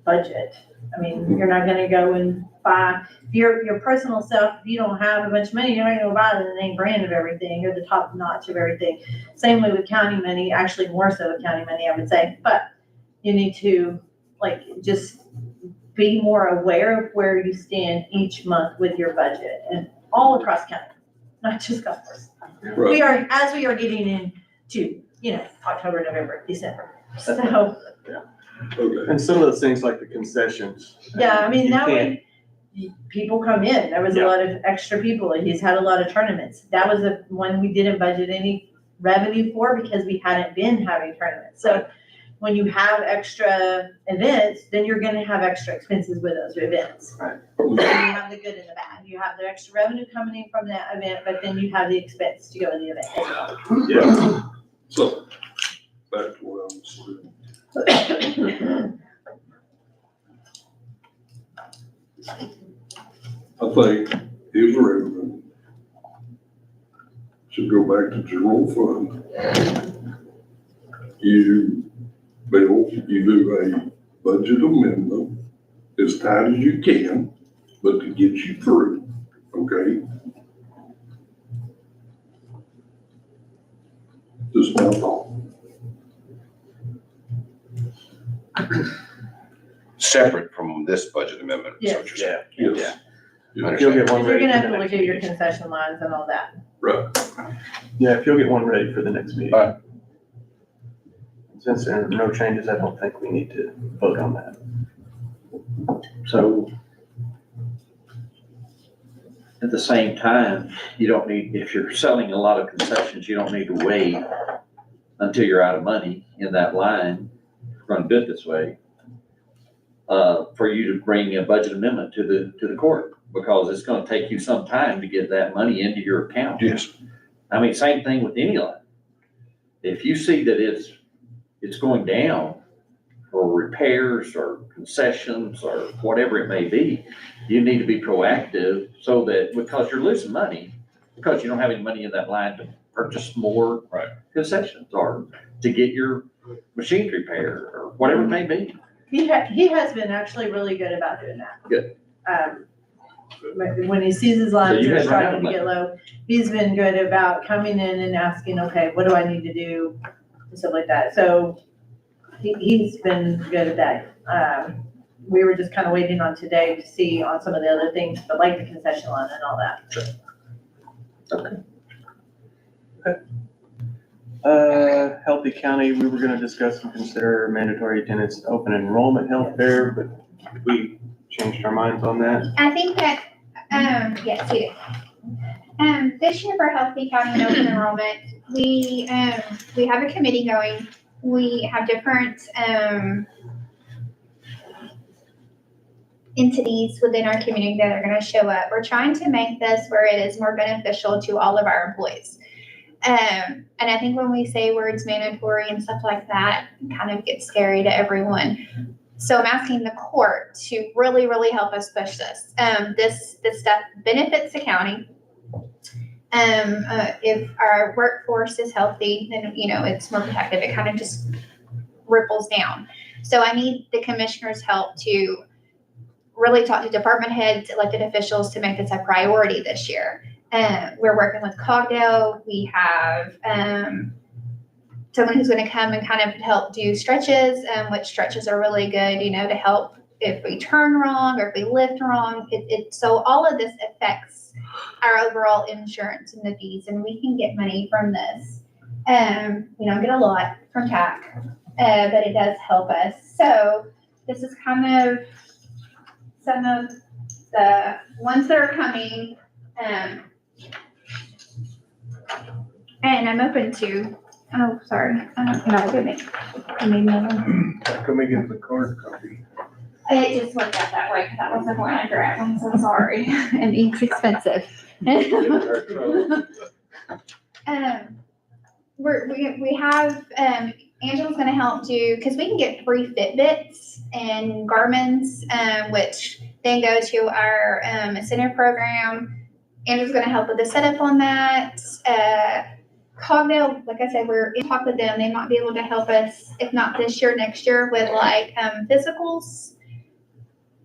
budget. I mean, you're not gonna go and buy, your personal self, if you don't have a bunch of money, you're not gonna go buy the name brand of everything or the top notch of everything. Same way with county money, actually more so with county money, I would say. But You need to, like, just be more aware of where you stand each month with your budget and all across county, not just golf course. We are, as we are getting into, October, November, December. So, And some of those things like the concessions. yeah, I mean, you that can't- way, people come in. There was a Yeah. lot of extra people, and he's had a lot of tournaments. That was the one we didn't budget any revenue for because we hadn't been having tournaments. So when you have extra events, then you're gonna have extra expenses with those events. Right. So you have the good and the bad. You have the extra revenue coming in from that event, but then you have the expense to go in the event as well. Yeah. So, back to what I'm saying. I think his revenue should go back to general fund. Bill, you do a budget amendment as tight as you can, but to get you through, okay? Just my thought. Separate from this budget amendment, is what you're saying. Yeah. Yes. If you'll get one You're ready gonna for have the to look next at your meeting. concession lines and all that. Right. Yeah, if you'll get one ready for the next meeting. All right. Since there are no changes, I don't think we need to vote on that. So at the same time, you don't need, if you're selling a lot of concessions, you don't need to wait until you're out of money in that line, run bid this way, for you to bring a budget amendment to the court, because it's gonna take you some time to get that money into your account. Yes. I mean, same thing with any line. If you see that it's going down for repairs or concessions or whatever it may be, you need to be proactive so that, because you're losing money, because you don't have any money in that line to purchase more concessions or to get your machine repaired or whatever it may be. He has been actually really good about doing that. Good. When he sees his lines you are guys run out starting of to get low, he's been good about coming in and asking, okay, what do I need to do? And stuff like that. So he's been good at that. We were just kind of waiting on today to see on some of the other things, but like the concession line and all that. Healthy County, we were gonna discuss and consider mandatory attendance at open enrollment health fair, but we changed our minds on that. I think that, yes, we did. This year for Healthy County and open enrollment, we have a committee going. We have different, entities within our community that are gonna show up. We're trying to make this where it is more beneficial to all of our employees. And I think when we say words mandatory and stuff like that, it kind of gets scary to everyone. So I'm asking the court to really, really help us push this. This stuff benefits the county. If our workforce is healthy, then, it's more protective. It kind of just ripples down. So I need the commissioner's help to really talk to department heads, elected officials to make this a priority this year. We're working with Cogdale. We have someone who's going to come and kind of help do stretches, which stretches are really good, to help if we turn wrong or if we lift wrong. So all of this affects our overall insurance and the fees, and we can get money from this. We don't get a lot from TAC, but it does help us. So this is kind of some of the ones that are coming. And I'm open to, oh, sorry. No, give me another one. Can we get the card copy? It just worked out that way because that wasn't one I grabbed. I'm so sorry. And ink's expensive. We have, Angela's gonna help do, because we can get free Fitbits and Garmin's, which then go to our incentive program. Angela's gonna help with the setup on that. Cogdale, like I said, we're in talk with them. They might be able to help us, if not this year, next year, with physicals.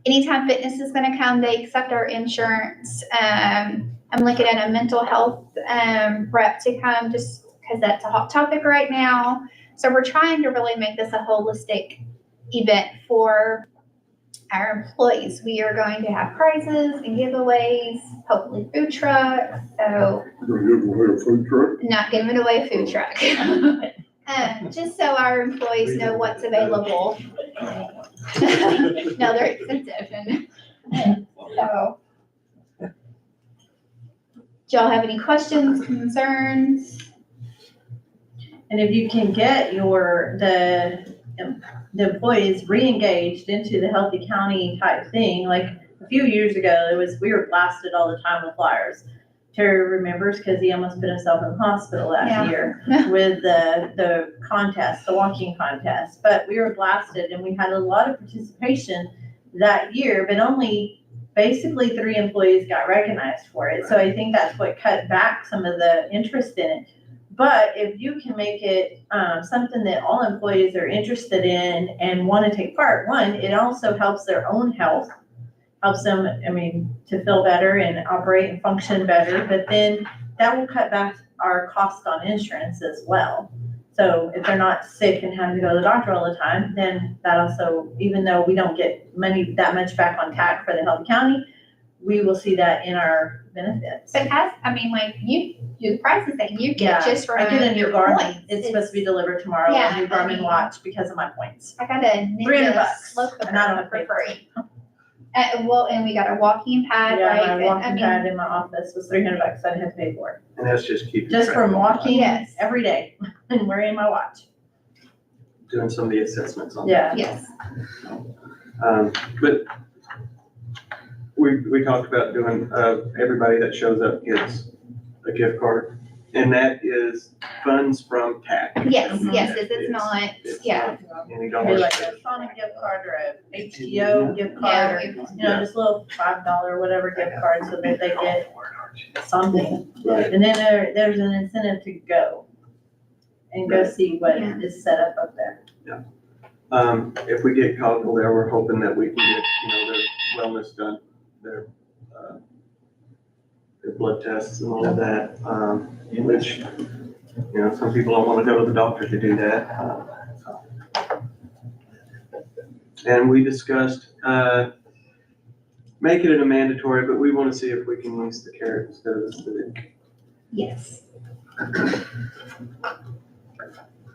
Anytime Fitness is gonna come, they accept our insurance. I'm looking at a mental health rep to come, just because that's a hot topic right now. So we're trying to really make this a holistic event for our employees. We are going to have prizes and giveaways, hopefully food trucks. So You're gonna give away a food truck? not giving away a food truck. Just so our employees know what's available. No, they're expensive and so. Do y'all have any questions, concerns? And if you can get the employees re-engaged into the Healthy County type thing, like a few years ago, we were blasted all the time with flyers. Terry remembers because he almost put himself in the hospital last year with the contest, the walking contest. But we were blasted and we had a lot of participation that year, but only basically 3 employees got recognized for it. So I think that's what cut back some of the interest in it. But if you can make it something that all employees are interested in and want to take part, one, it also helps their own health, helps them, to feel better and operate and function better. But then that will cut back our cost on insurance as well. So if they're not sick and having to go to the doctor all the time, then that also, even though we don't get that much back on TAC for the Healthy County, we will see that in our benefits. But the prices that you get just from I get a new your Garmin. points. It's supposed to be delivered tomorrow, Yeah, a new Garmin watch because of my points. I got a $300 Ninja slow and I don't have cooker to for pay free. And we got a walking pad, Yeah, right? my And, walking pad in my office was $300 I didn't have to pay for it. And that's just keeping. Just track from of walking Yes. every day and wearing my watch. Doing some of the assessments on. Yeah. Yes. But we talked about doing, everybody that shows up gets a gift card. And that is funds from TAC. Yes, it's not, yeah. Any Maybe dollars. like a Sonic gift card or a HTO gift card, or, just a little $5 whatever gift card so that they get something. Right. And then there's an incentive to go and go see what is set up there. If we get Coggle there, we're hoping that we can get, their wellness done, their blood tests and all of that, which, some people don't want to go to the doctor to do that. And we discussed, making it a mandatory, but we want to see if we can use the carrot instead of the stick. Yes.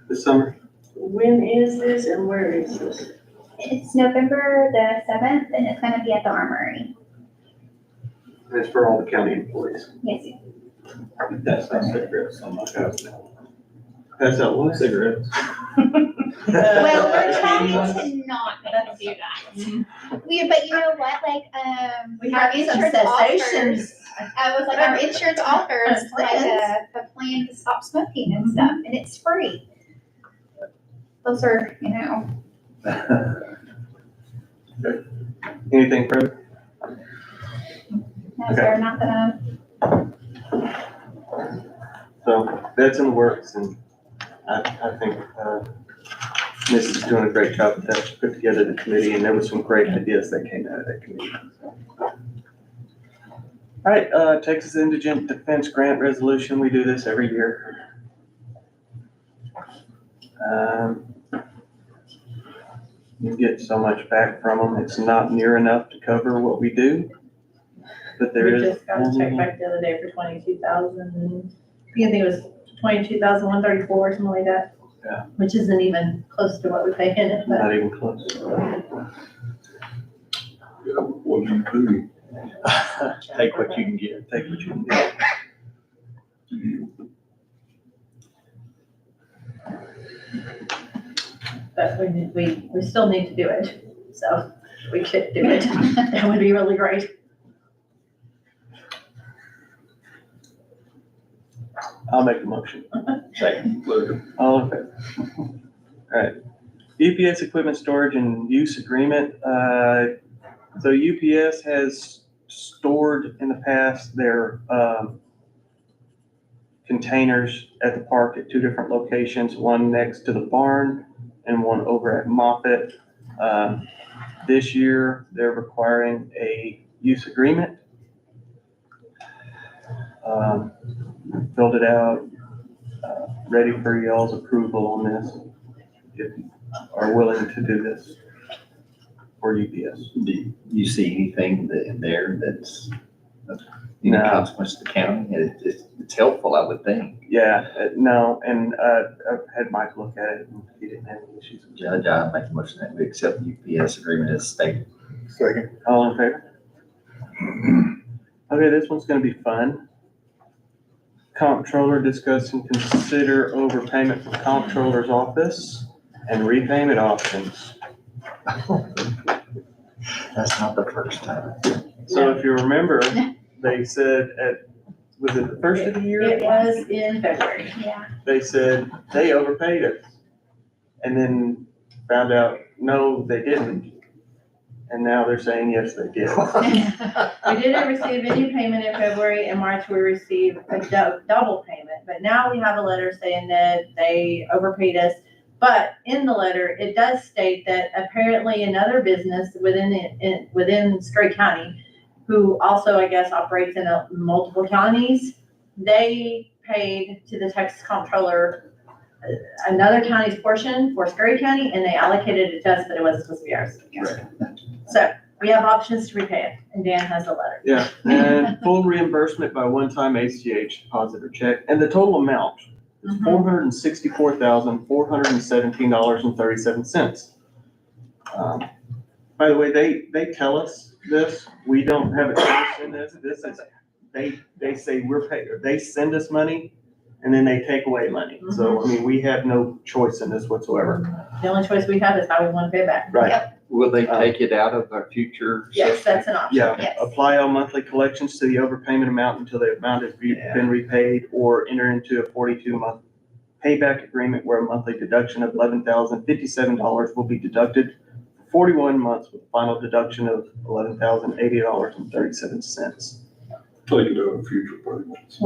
This summer. When is this and where is this? It's November the 7th and it's gonna be at the Armory. And it's for all the county employees. Yes. That's not cigarettes on my house. That's not what? Cigarettes. Well, we're trying to not make them do that. But you know what, We our have some insurance cessations. our insurance offers like a plan to stop smoking and stuff, and it's free. Those are, Anything further? no, they're not gonna. So that's in the works, and I think Mrs. is doing a great job with that. She put together the committee, and there were some great ideas that came out of that committee. All right, Texas Indigent Defense Grant Resolution. We do this every year. You get so much back from them. It's not near enough to cover what we do, but there We is. just got a check back the other day for 22,000. I think it was 22,134 or something like that. Yeah. Which isn't even close to what we pay in it, but. Not even close. Yeah, what do you do? Take what you can get. Take what you can get. But we still need to do it, so we could do it. That would be really great. I'll make the motion. Second. All in favor? All right. UPS equipment storage and use agreement. So UPS has stored in the past their containers at the park at 2 different locations, one next to the barn and one over at Moffett. This year, they're requiring a use agreement. Filled it out, ready for y'all's approval on this. are willing to do this for UPS. Do you see anything in there that's any No. consequence to the county? It's helpful, I would think. Yeah, no, and, I've had Mike look at it and he didn't have any issues with it. Judge, I make a motion that we accept the UPS agreement as stated. Second. All in favor? Okay, this one's gonna be fun. Comptroller discuss and consider overpayment from comptroller's office and repayment options. That's not the first time. So if you remember, they said was it the first of the year? It was in February. Yeah. They said they overpaid us. And then found out, no, they didn't. And now they're saying, yes, they did. We didn't receive any payment in February. In March, we received a double payment, but now we have a letter saying that they overpaid us. But in the letter, it does state that apparently another business within Scurry County, who also, I guess, operates in multiple counties, they paid to the Texas Comptroller another county's portion for Scurry County, and they allocated it to us, but it wasn't supposed to be ours. So we have options to repay it, and Dan has a letter. Yeah, and full reimbursement by one-time ACH deposit or check, and the total amount is $464,417.37. By the way, they tell us this, we don't have a choice in this, this is, they say we're paid, they send us money, and then they take away money. So, I mean, we have no choice in this whatsoever. The only choice we have is how we want to pay it back. Right. Will they take it out of our future? Yes, that's an option. Yeah, Yes. apply all monthly collections to the overpayment amount until the amount has been repaid, or enter into a 42-month payback agreement where a monthly deduction of $11,057 will be deducted for 41 months with a final deduction of $11,080.37. Take it out of future payments.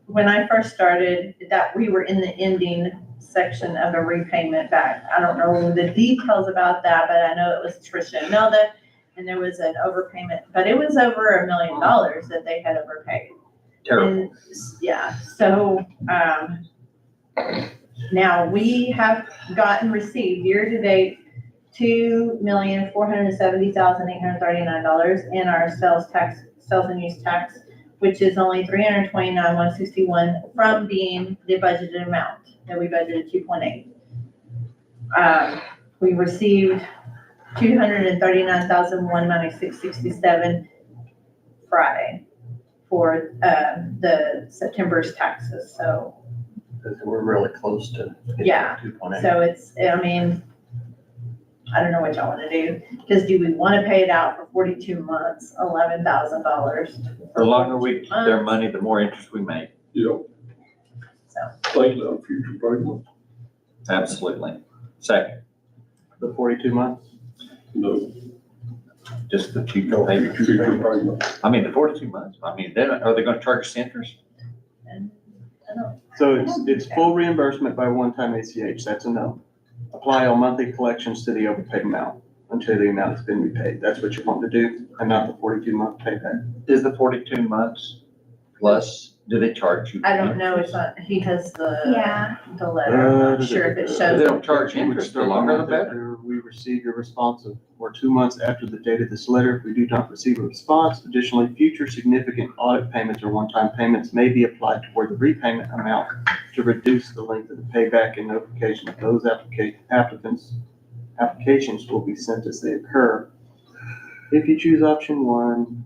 When I first started, that we were in the ending section of a repayment back. I don't know the details about that, but I know it was Tricia and Melda, and there was an overpayment, but it was over $1 million that they had overpaid. Terrible. And, yeah, so, now we have received year-to-date $2,470,839 in our sales and use tax, which is only $329,161 from being the budgeted amount that we budgeted 2.8. We received $239,196.67 Friday for the September's taxes. So We're really close to. yeah, 2.8. so it's, I mean, I don't know what y'all want to do, because do we want to pay it out for 42 months, $11,000? The longer we keep their money, the more interest we make. Yep. So. Take it out of future payments. Absolutely. Second, The 42 months? No, just the future payment. future payments. I mean, the 42 months, I mean, then are they gonna charge us interest? And I don't, So it's full reimbursement by one-time ACH, that's a no. Apply all monthly collections to the overpaid amount until the amount has been repaid. That's what you want to do, and not the 42-month payback. Is the 42 months plus, do they charge you? I don't know, it's not, he has the letter, I'm not sure if it They shows. don't charge interest, the longer the better. We receive your response or 2 months after the date of this letter. If we do not receive a response, additionally, future significant audit payments or one-time payments may be applied toward the repayment amount to reduce the length of the payback, and notification of those applications will be sent as they occur. If you choose option one,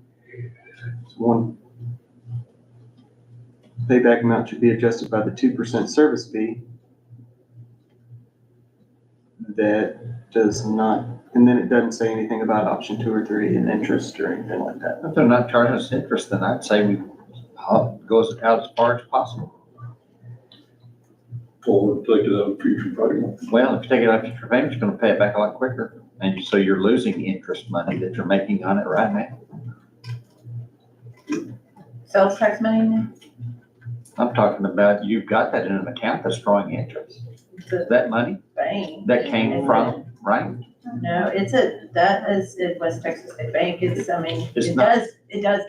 payback amount should be adjusted by the 2% service fee. That does not, and then it doesn't say anything about option 2 or 3 and interest or anything like that. If they're not charging us interest, then I'd say we go out as far as possible. Or take it out of future payments. Well, if you take it out of future payments, you're gonna pay it back a lot quicker. And so you're losing interest money that you're making on it right now. Sales tax money? I'm talking about, you've got that in an account that's drawing interest. That money Bank. that came from, right? No, it West Texas State Bank, it does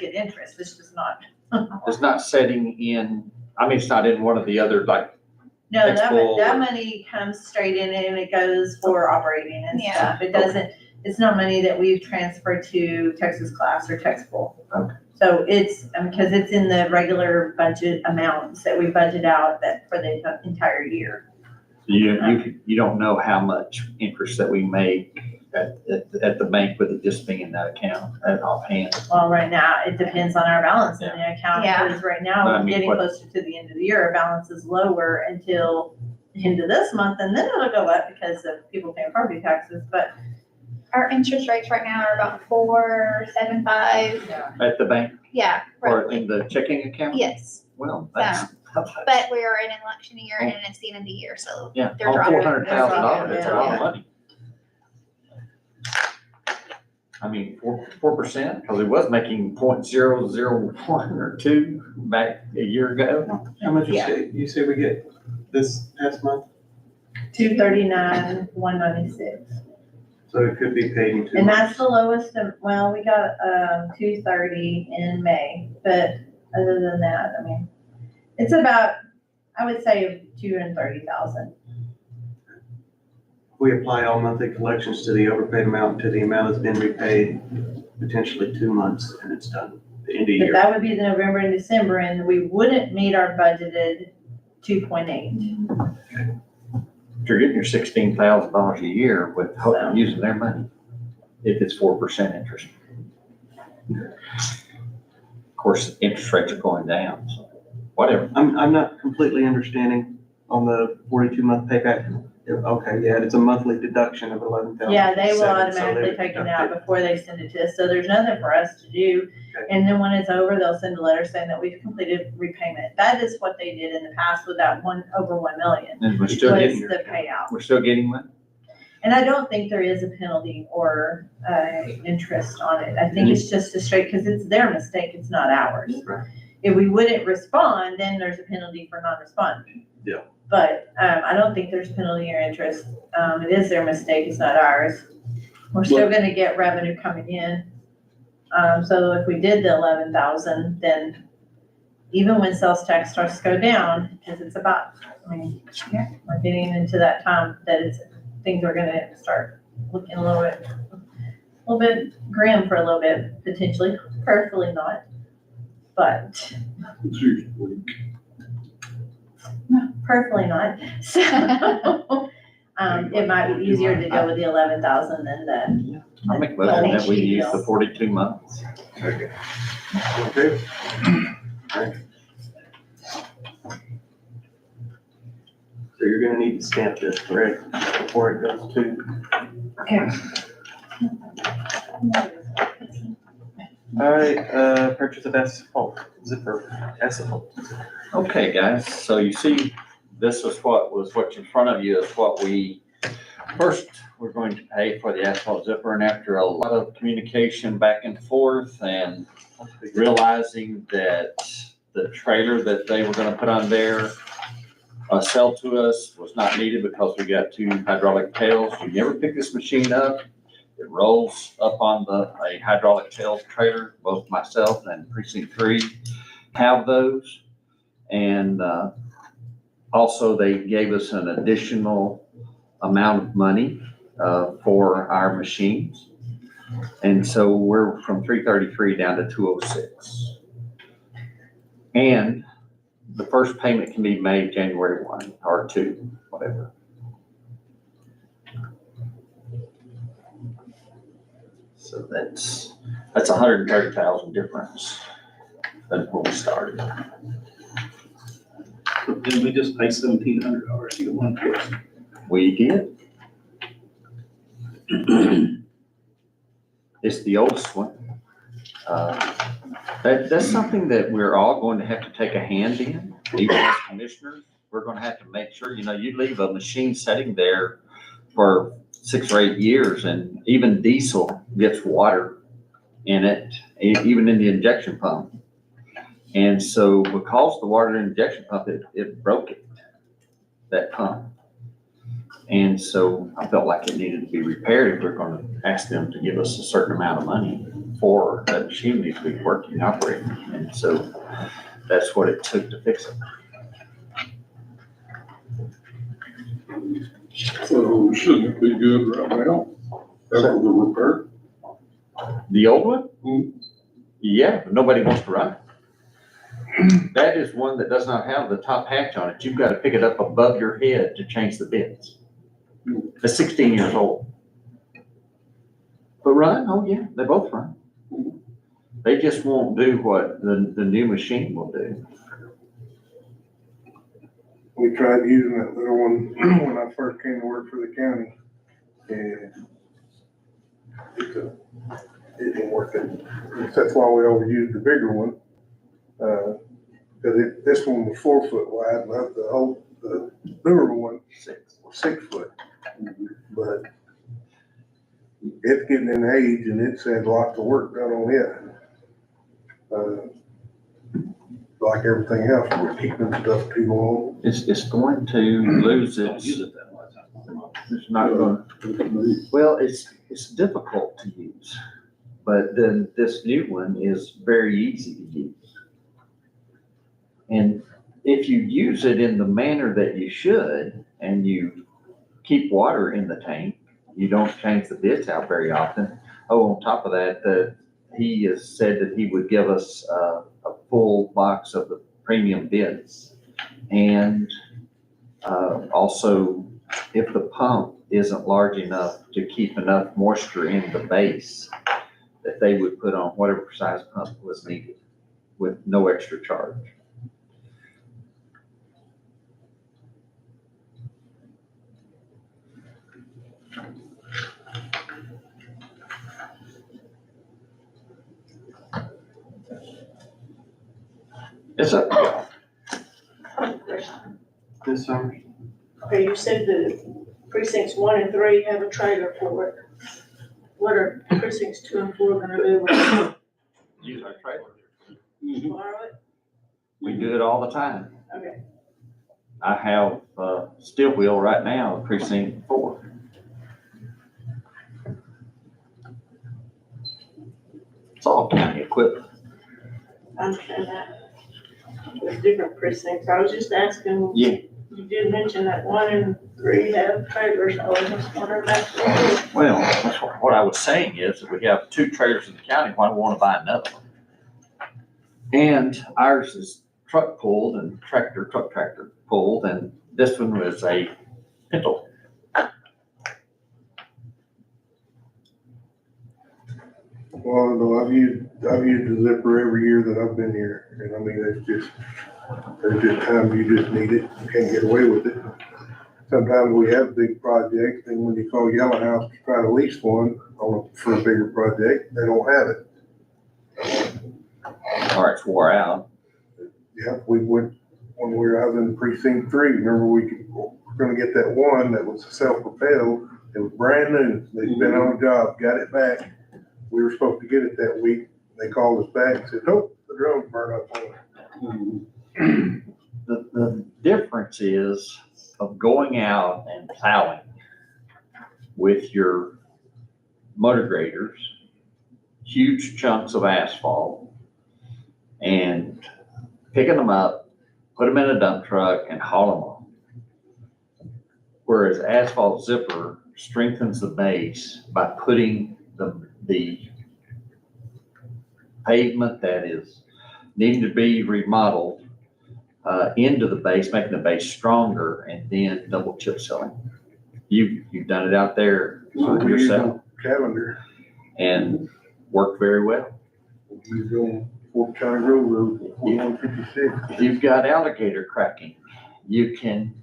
get interest, it's just not. It's not setting in, I mean, it's not in one of the other, like, No, Expo that or- money comes straight in and it goes for operating and Yeah. stuff. It doesn't, it's not money that we've transferred to Texas Class or Texable. Okay. So it's, because it's in the regular budget amounts that we budget out that for the entire year. You don't know how much interest that we make at the bank with it just being in that account at offhand. Well, right now, it depends on our balance in the account, Yeah. because right But now, I we're mean, getting what- closer to the end of the year, our balance is lower until into this month, and then it'll go up because of people paying property taxes, but Our interest rates right now are about 4.75. At the bank Yeah, or roughly. in the checking account? Yes, Well, that's, but we are in an election year and it's the end of the year, so yeah, they're dropping. $400,000, it's a lot Yeah. of money. I mean, 4%, because it was making 0.001 or 2 back a year ago. How much Yeah. you say we get this past month? 239, 196. So it could be paid in 2 And months. that's the lowest, well, we got, 230 in May, but other than that, I mean, it's about, I would say 230,000. We apply all monthly collections to the overpaid amount to the amount that's been repaid, potentially 2 months, and it's done, the end of the But year. that would be the November and December, and we wouldn't meet our budgeted 2.8. You're getting your $16,000 a year with using their money, if it's 4% interest. Of course, interest rates are going down, so whatever. I'm not completely understanding on the 42-month payback. Okay, yeah, it's a monthly deduction of 11,000. Yeah, they will automatically take it out before they send it to us, so there's nothing for us to do. And then when it's over, they'll send a letter saying that we've completed repayment. That is what they did in the past with that over 1 million, And we're still was getting, the payout. we're still getting money? And I don't think there is a penalty or, interest on it. I think it's just a straight, because it's their mistake, it's not ours. Right. If we wouldn't respond, then there's a penalty for non-responding. Yeah. But, I don't think there's penalty or interest. It is their mistake, it's not ours. We're still gonna get revenue coming in. So if we did the 11,000, then even when sales tax starts to go down, because it's about, I mean, we're getting into that time that things are gonna start looking a little bit grim for a little bit, potentially, prayerfully not. But It's usually prayerfully not. So, it might be easier to go with the 11,000 than the, I make a motion that we use the 42 months. Okay. So you're gonna need to stamp this, correct, before it goes to. okay. All right, purchase of asphalt, zipper, asphalt. Okay, guys, so you see, this is what's in front of you is what we're going to pay for the asphalt zipper, and after a lot of communication back and forth and realizing that the trailer that they were gonna put on there, sell to us was not needed because we got 2 hydraulic tails. You never pick this machine up. It rolls up on a hydraulic tail trailer. Both myself and Precinct 3 have those. And also they gave us an additional amount of money for our machines. And so we're from 333 down to 206. And the first payment can be made January 1 or 2, whatever. So that's 130,000 difference than when we started. Didn't we just pay $1,700 to get one person? We did. It's the oldest one. That's something that we're all going to have to take a hand in, even as commissioners. We're gonna have to make sure, you leave a machine sitting there for 6 or 8 years, and even diesel gets water in it, even in the injection pump. And so because the water in the injection pump, it broke it, that pump. And so I felt like it needed to be repaired if we're gonna ask them to give us a certain amount of money for that machine needs to be working, operating. And so that's what it took to fix it. So shouldn't it be good right now after the repair? The old one? Hmm. Yeah, but nobody wants to run it. That is one that does not have the top hatch on it. You've got to pick it up above your head to change the bits. It's 16 years old. But run, oh yeah, they both run. They just won't do what the new machine will do. We tried using that little one when I first came to work for the county, and it didn't work. That's why we always used the bigger one. Cause this one was 4 foot wide, and the newer one was 6 foot. But it's getting in age, and it's had lots of work done on it. Like everything else, we're keeping stuff too long. It's going to lose its. It's not going. Well, it's difficult to use, but then this new one is very easy to use. And if you use it in the manner that you should, and you keep water in the tank, you don't change the bits out very often. Oh, on top of that, he has said that he would give us a full box of the premium bits. And also, if the pump isn't large enough to keep enough moisture in the base, that they would put on whatever size pump was needed with no extra charge. It's up to y'all. This summer. Okay, you said the precincts 1 and 3 have a trailer for it. What are precincts 2 and 4 gonna do with it? Use our trailer. Borrow it? We do it all the time. Okay. I have steel wheel right now, precinct 4. It's all county equipment. I understand that. There's different precincts. I was just asking. Yeah. You did mention that 1 and 3 have trailers, so I was just wondering about. Well, that's what I was saying is that we have 2 trailers in the county, why do we want to buy another one? And ours is truck pulled and truck tractor pulled, and this one was a pintle. Well, no, I've used the zipper every year that I've been here, and I mean, there's just times you just need it, you can't get away with it. Sometimes we have big projects, and when you call Yellow House to try to lease one for a bigger project, they don't have it. Or it's wore out. Yeah, we went, when I was in precinct 3, remember we're gonna get that one that was self-propelled, it was brand new, they'd been on a job, got it back. We were supposed to get it that week. They called us back and said, "Nope, the drone's burned up on it." The difference is of going out and plowing with your motor graders, huge chunks of asphalt, and picking them up, put them in a dump truck and haul them on. Whereas asphalt zipper strengthens the base by putting the pavement that is needing to be remodeled into the base, making the base stronger, and then double chip sealing. You've done it out there yourself. Calendar. And worked very well. He's on Fort County Road, 156. You've got alligator cracking. You can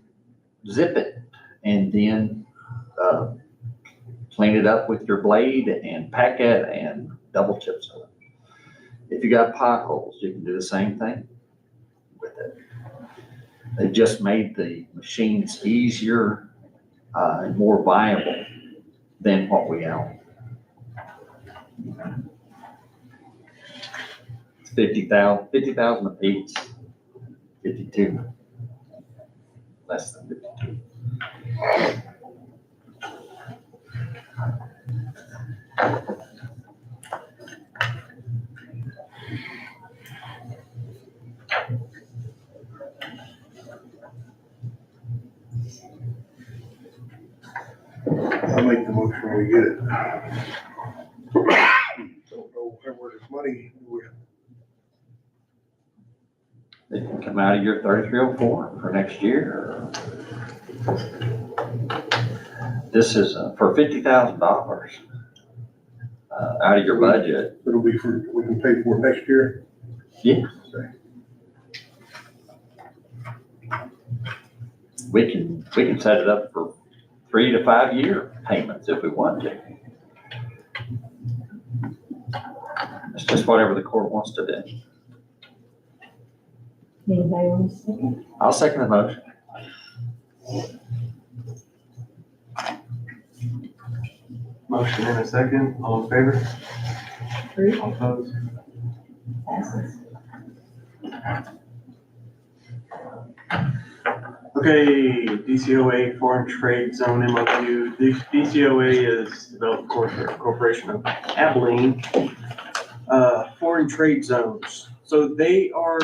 zip it and then clean it up with your blade and pack it and double chip seal it. If you got potholes, you can do the same thing with it. They just made the machines easier and more viable than what we own. 50,000 a piece, 52, less than 52. we get it. Don't know where this money went. It can come out of your 3304 for next year. This is for $50,000 out of your budget. It'll be for, we can pay for it next year. Yeah. We can set it up for 3 to 5 year payments if we want to. It's just whatever the court wants to do. Anybody want to second? I'll second the motion. Motion and a second, all in favor? Approved. All opposed? Passes. Okay, DCOA Foreign Trade Zone MOU. The DCOA is developed corporation of Abilene, foreign trade zones. So they are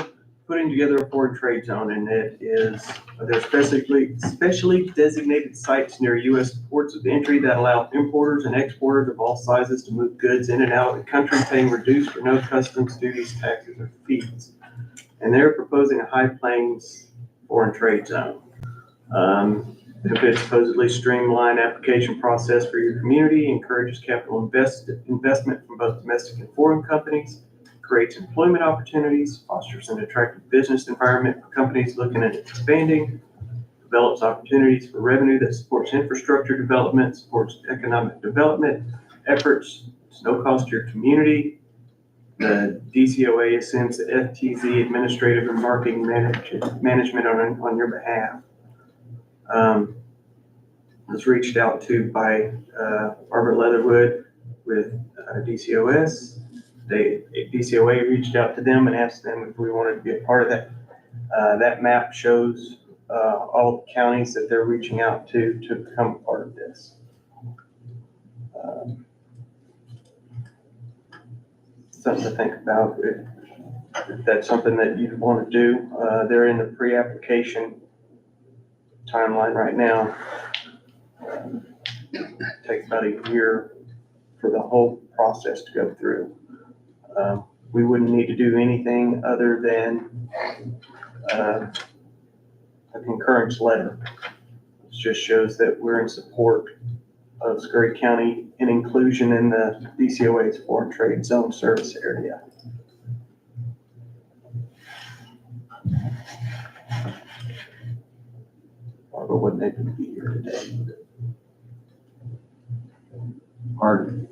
putting together a foreign trade zone, and it is, they're specially designated sites near U.S. ports of entry that allow importers and exporters of all sizes to move goods in and out of the country, paying reduced or no customs, duties, taxes, or fees. And they're proposing a High Plains foreign trade zone. Benefits supposedly streamlined application process for your community, encourages capital investment from both domestic and foreign companies, creates employment opportunities, fosters an attractive business environment for companies looking at expanding, develops opportunities for revenue that supports infrastructure development, supports economic development efforts. It's no cost to your community. The DCOA assumes the FTZ administrative and marketing management on your behalf. Was reached out to by Barbara Leatherwood with DCOS. DCOA reached out to them and asked them if we wanted to be a part of that. That map shows all the counties that they're reaching out to become a part of this. Something to think about if that's something that you'd want to do. They're in the pre-application timeline right now. Takes about a year for the whole process to go through. We wouldn't need to do anything other than a concurrence letter. It just shows that we're in support of Scurry County and inclusion in the DCOA's foreign trade zone service area. Barbara wasn't able to be here today.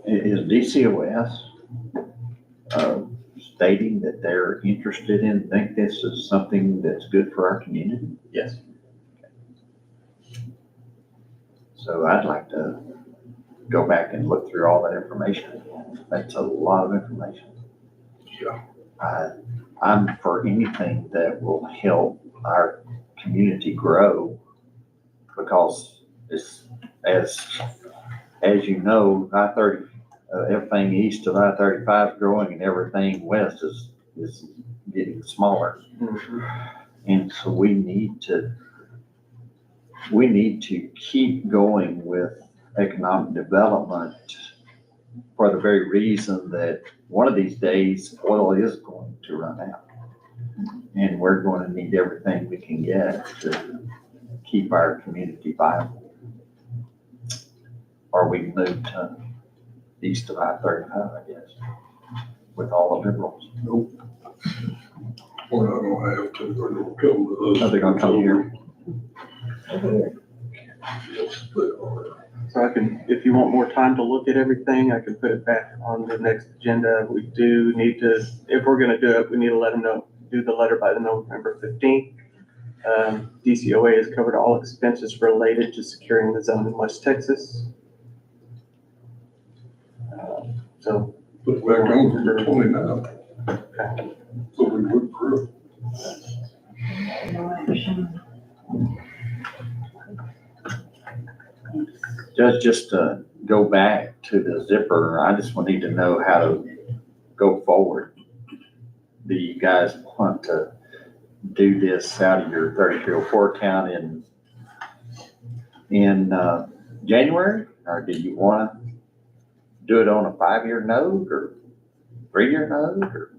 Is DCOS stating that they're interested in, think this is something that's good for our community? Yes. So I'd like to go back and look through all that information. That's a lot of information. Yeah. I'm for anything that will help our community grow, because it's, as you know, I-30, everything east of I-35 is growing and everything west is getting smaller. Mm-hmm. And so we need to keep going with economic development for the very reason that one of these days oil is going to run out. And we're going to need everything we can get to keep our community viable. Or we can move to east of I-35, I guess, with all the liberals. Nope. We're not gonna have to, they're gonna come to us. Are they gonna come here? Yes, they are. So I can, if you want more time to look at everything, I can put it back on the next agenda. We do need to, if we're gonna do it, we need to let them know, do the letter by the November 15th. DCOA has covered all expenses related to securing the zone in West Texas. So. Put it back on for the 29th. Okay. So we would prove. Just to go back to the zipper, I just need to know how to go forward. Do you guys want to do this out of your 3304 account in January? Or do you want to do it on a 5-year note or 3-year note or?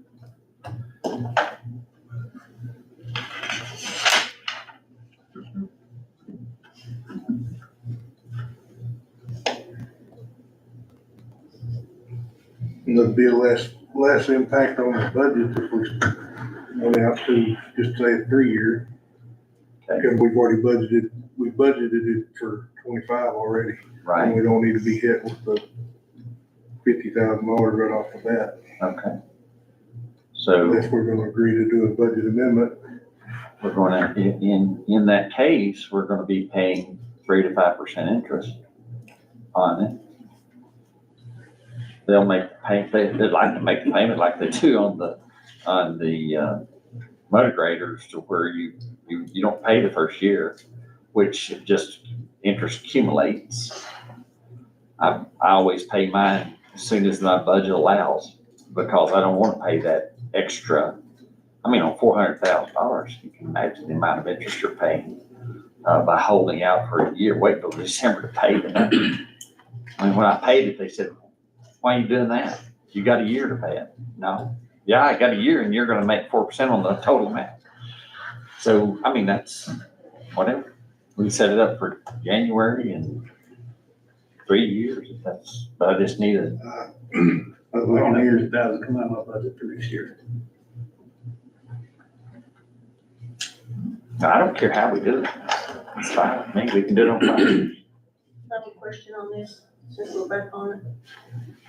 And there'd be less impact on the budget if we went out to, just say, a 3-year. Because we budgeted it for 25 already. Right. And we don't need to be hit with the $50,000 right off the bat. Okay. So Unless we're gonna agree to do a budget amendment. we're gonna, in that case, we're gonna be paying 3 to 5% interest on it. They'll make the payment, they'd like to make the payment like they do on the motor graders, to where you don't pay the first year, which just interest accumulates. I always pay mine as soon as my budget allows, because I don't want to pay that extra. I mean, on $400,000, you can imagine the amount of interest you're paying by holding out for a year, wait till December to pay it. I mean, when I paid it, they said, "Why are you doing that? You got a year to pay it." No. Yeah, I got a year, and you're gonna make 4% on the total amount. So, I mean, that's whatever. We set it up for January and 3 years, if that's, but I just need a. I don't have $2,000 come out of my budget for next year. I don't care how we do it. It's fine with me. We can do it on 5 years. I have a question on this, since we're back on it.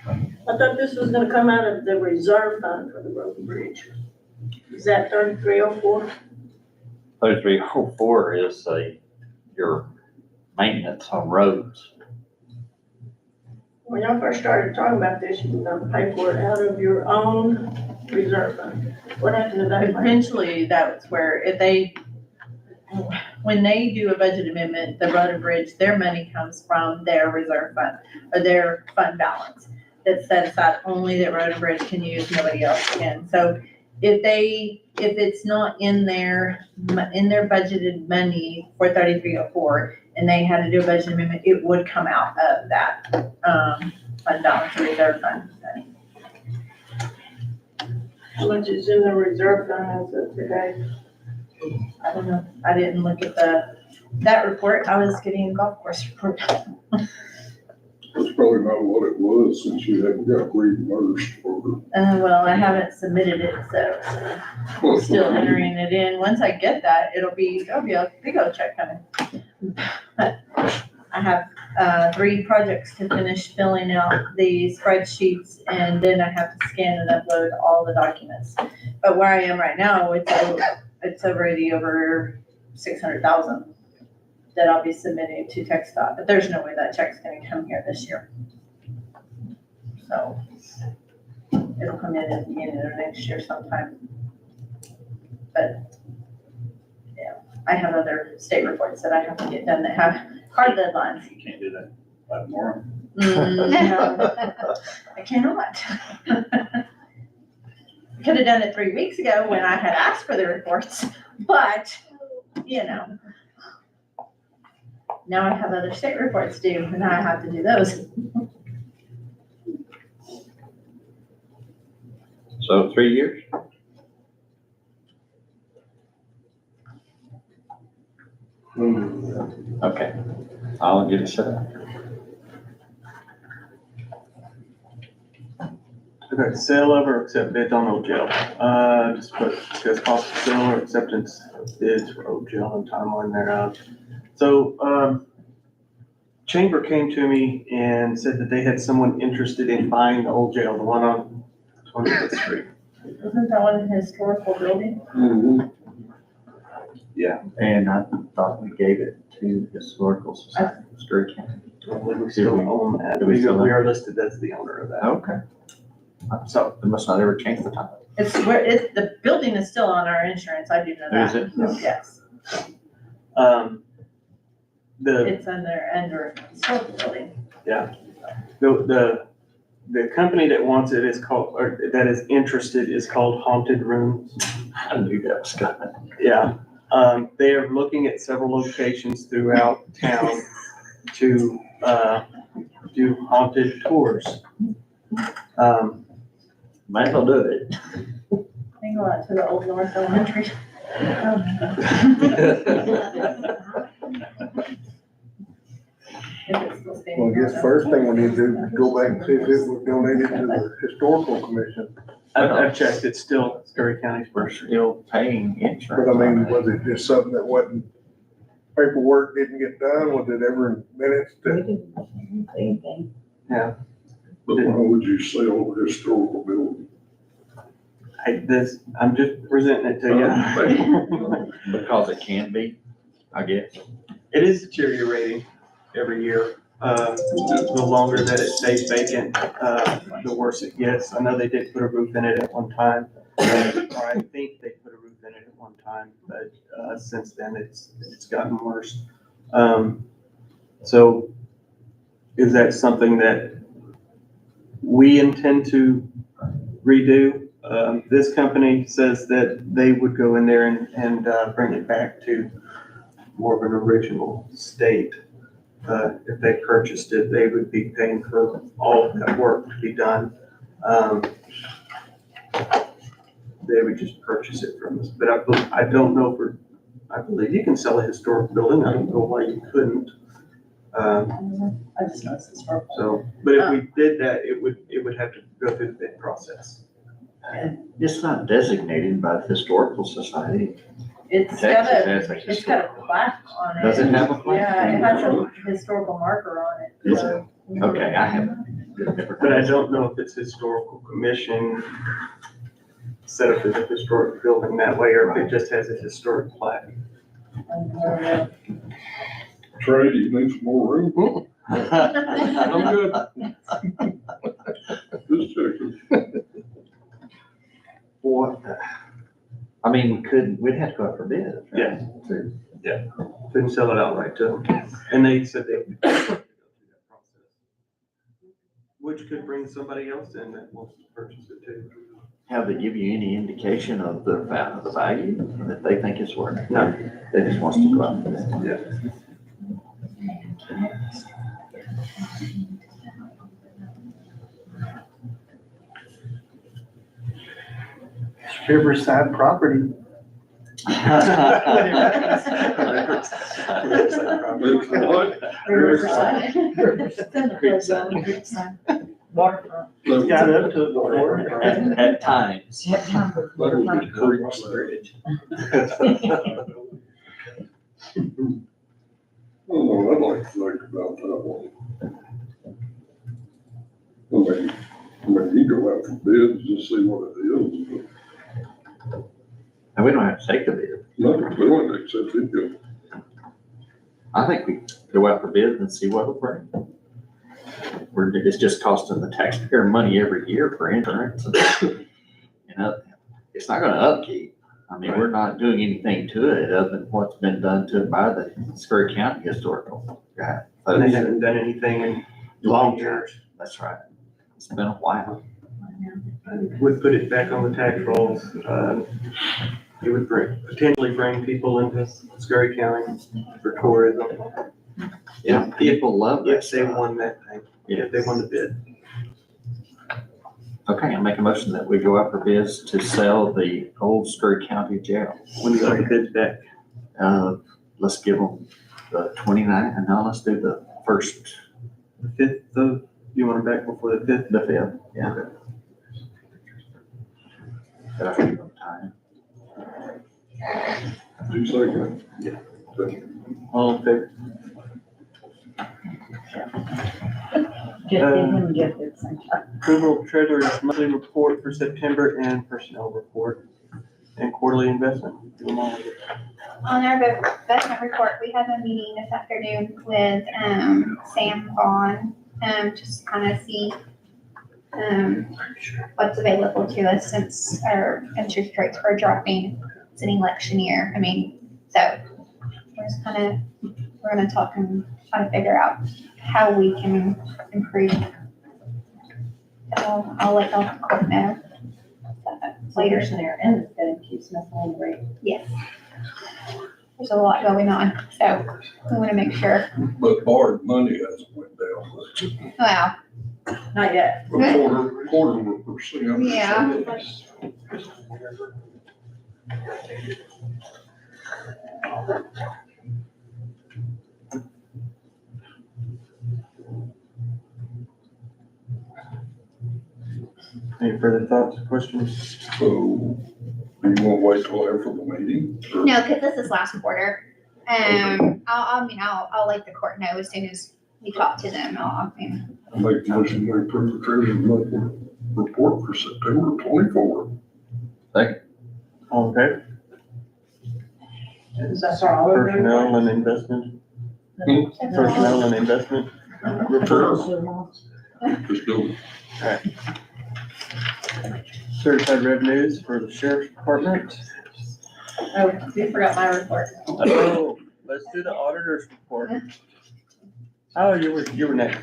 I thought this was gonna come out of the reserve fund for the road and bridge. Is that 3304? 3304 is your maintenance on roads. When y'all first started talking about this, you were gonna pay for it out of your own reserve fund. What happened to that? Eventually, that's where, when they do a budget amendment, the road and bridge, their money comes from their reserve fund, or their fund balance. That's set aside, only that road and bridge can use, nobody else can. So if it's not in their budgeted money for 3304, and they had to do a budget amendment, it would come out of that, fund balance, or reserve fund money. How much is in the reserve fund as of today? I don't know, I didn't look at that report, I was getting a golf course report. That's probably not what it was, since you haven't got reimbursed for Well, I haven't submitted it, so I'm still entering it in. Once I get that, it'll be a big old check coming. But I have 3 projects to finish filling out the spreadsheets, and then I have to scan and upload all the documents. But where I am right now, it's already over 600,000 that I'll be submitting to TxDOT, but there's no way that check's gonna come here this year. So it'll come in at the beginning of next year sometime. But, yeah, I have other state reports that I have to get done that have hard deadlines. You can't do that by tomorrow. No, I cannot. Could have done it 3 weeks ago when I had asked for the reports, but, now I have other state reports due, and now I have to do those. So 3 years? Okay, I'll get it set up. Okay, sale of or accept bids on Old Jail. Just put, discuss possible sale or acceptance of bids for Old Jail and timeline thereof. So, Chamber came to me and said that they had someone interested in buying the Old Jail, the one on 25th Street. Isn't that one a historical building? Yeah, and I thought we gave it to Historical Society of Scurry County. We still own that. Do we still We are listed as the owner of that. Okay. So it must not ever change the time. The building is still on our insurance, I do know that. Is it? Yes, it's under historical building. The company that wants it is called, or that is interested, is called Haunted Rooms. I knew that was coming. Yeah, they are looking at several locations throughout town to do haunted tours. Might as well do it. Think a lot to the Old North Elementary. If it's still standing Well, I guess on first thing we need to do is go back and see if it was donated to the historical commission. I've checked, it's still Scurry County's We're first. still paying But insurance. I on mean, it. was it just something that wasn't, paperwork didn't get done? Was it ever in minutes that? Anything. But why would you sell a historical building? I'm just presenting it to you. Because it can be, I guess. It is a cheerier rating every year. The longer that it stays vacant, the worse it gets. I know they did put a roof in it at one time. Or I think they put a roof in it at one time, but, since then it's gotten worse. So is that something that we intend to redo? This company says that they would go in there and bring it back to more of an original state. If they purchased it, they would be paying for all of that work to be done. They would just purchase it from us, but I don't know I believe you can sell a historic building. I don't know why you couldn't. I just know it's historical. So, but if we did that, it would have to go through the bid process. It's not designated by the Historical Society. It's got Texas has a it's got a plaque on it. Does it have a plaque? Yeah, it has a historical marker on it. Is so- Okay, I haven't. But I don't know if it's historical commission set up as a historic building that way, or if it just has a historic plaque. Trey, you need some more room? I'm good. Just checking. What? I mean, we'd have to go out for bid. Right? Yeah. Couldn't sell it outright to them. And they said they would go through that process. Which could bring somebody else in that wants to purchase it too. Have they give you any indication of the value that they think it's worth? No. They just wants to go out for bid. Yeah. Riverside property. What? Waterfront. It's got up to it before. At times. That would be Creek's Bridge. Oh, I'd like to think about that one. I mean, you go out for bids, just see what it is, And we don't have to take the bid. but nothing doing it except it go. I think we go out for bid and see what it'll bring. It's just costing the taxpayer money every year for insurance. You know, it's not gonna upkeep. I mean, we're not doing anything to it other than what's been done to it by the Scurry County Historical guy. And they haven't done anything in long years. That's right. It's been a while. Would put it back on the tax rolls. It would potentially bring people into Scurry County for tourism. Yeah, people love that If they stuff. won that thing, if they won the bid. Okay, I'll make a motion that we go out for bids to sell the old Scurry County Jail. When you got the bids back. Let's give them the 29, and now let's do the first, The fifth, though, you want it back before the fifth? the 5th, yeah. Did I give them time? You second it? Yeah. All in favor? Get him, get it sometime. Approval of treasurer's monthly report for September and personnel report and quarterly investment. Do them all. On our investment report, we had a meeting this afternoon with, Sam Vaughn, just to kind of see, what's available to us since our interest rates are dropping. It's an election year. I mean, so we're gonna talk and try to figure out how we can improve. So I'll let y'all know. Later in there, and then keep Smith on the rate. Yes. there's a lot going on, so we wanna make sure. But borrowed money hasn't went down much. Well, Not yet. Quarter of a percent. Yeah. Any further thoughts, questions? So, do you wanna wait till after the meeting? or- no, cause this is last quarter. I'll let the court know as soon as we talk to them. I make a motion to approve the treasurer's monthly report for September 24. All in favor? Is that for all of them? Personnel and investment, personnel and investment reports. Just do it. Certified revenues for the sheriff's department. Oh, you forgot my report. Oh, let's do the auditor's report. Oh, you were next.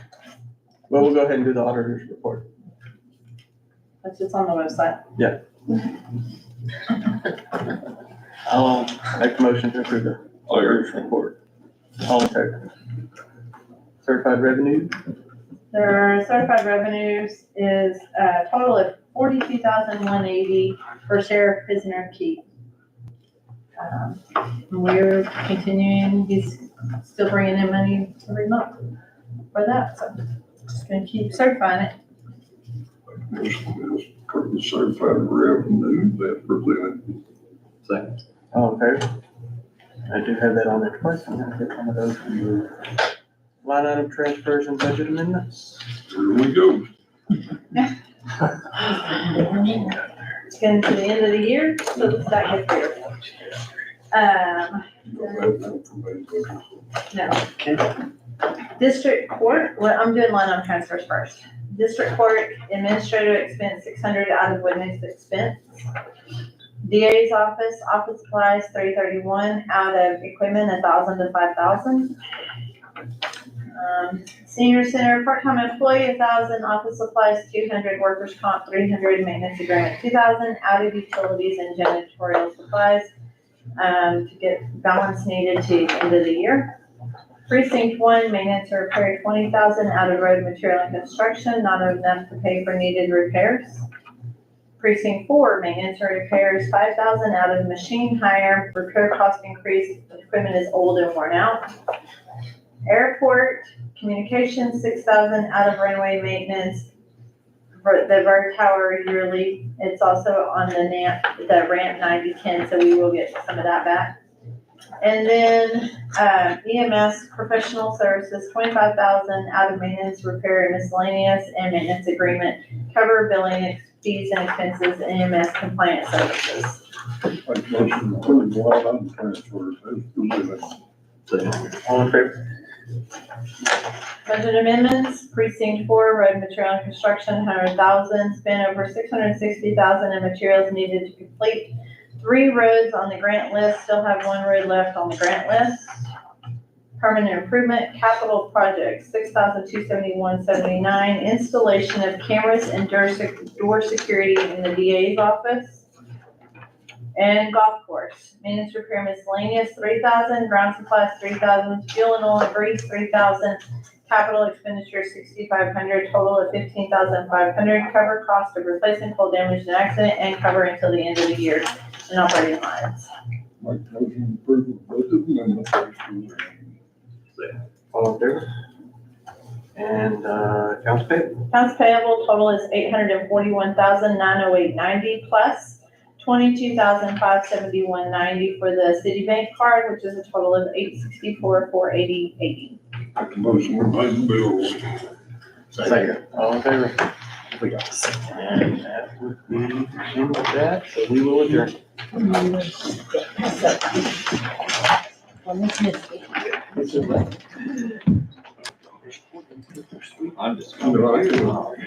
Well, we'll go ahead and do the auditor's report. That's just on the website. I'll make a motion to approve the auditor's report. All in favor? Certified revenue, Their certified revenues is a total of 42,180 for sheriff prisoner keep. We're continuing, he's still bringing in money every month for that, so just gonna keep certifying it. Motion is for the certified revenue that presented. Second. all in favor? I do have that on there twice, I'm gonna hit some of those. Line item transfers and budget amendments. Here we go. It's getting to the end of the year, so that gets better. No. District court, well, I'm doing line item transfers first. District court administrative expense 600 out of witness expense. DA's office supplies 331 out of equipment 1,000 to 5,000. Senior center part-time employee 1,000, office supplies 200, workers comp 300, maintenance agreement 2,000, out of utilities and janitorial supplies to get balance needed to the end of the year. Precinct 1, maintenance or repair 20,000, out of road material and construction, not enough to pay for needed repairs. Precinct 4, maintenance or repairs 5,000, out of machine hire, repair cost increase, equipment is old and worn out. Airport communications 6,000, out of runway maintenance, for the Bird Tower yearly. It's also on the ramp 9010, so we will get some of that back. And then EMS professional services 25,000, out of maintenance, repair, and miscellaneous, and maintenance agreement, cover billing fees and expenses, EMS compliance services. Make motion to approve the line item transfers as presented. All in favor? Budget amendments, precinct 4, road material and construction, 100,000, spent over 660,000 in materials needed to complete 3 roads on the grant list, still have 1 road left on the grant list. Permanent improvement, capital projects, 6,271.79, installation of cameras and door security in the DA's office. And golf course, maintenance repair miscellaneous, 3,000, ground supplies, 3,000, fuel and oil and grease, 3,000, capital expenditure, 6,500, total of 15,500, cover cost of replacing coal damage and accident, and cover until the end of the year in operating lines. Make motion to approve the budget amendment as presented. All in favor? And, accounts payable? Accounts payable total is 841,908.90 plus 22,571.90 for the Citibank card, which is a total of 864,480.80. Make a motion to pay the bills. Second. All in favor? And that would be the end of that, so we will adjourn. I'm just. Right.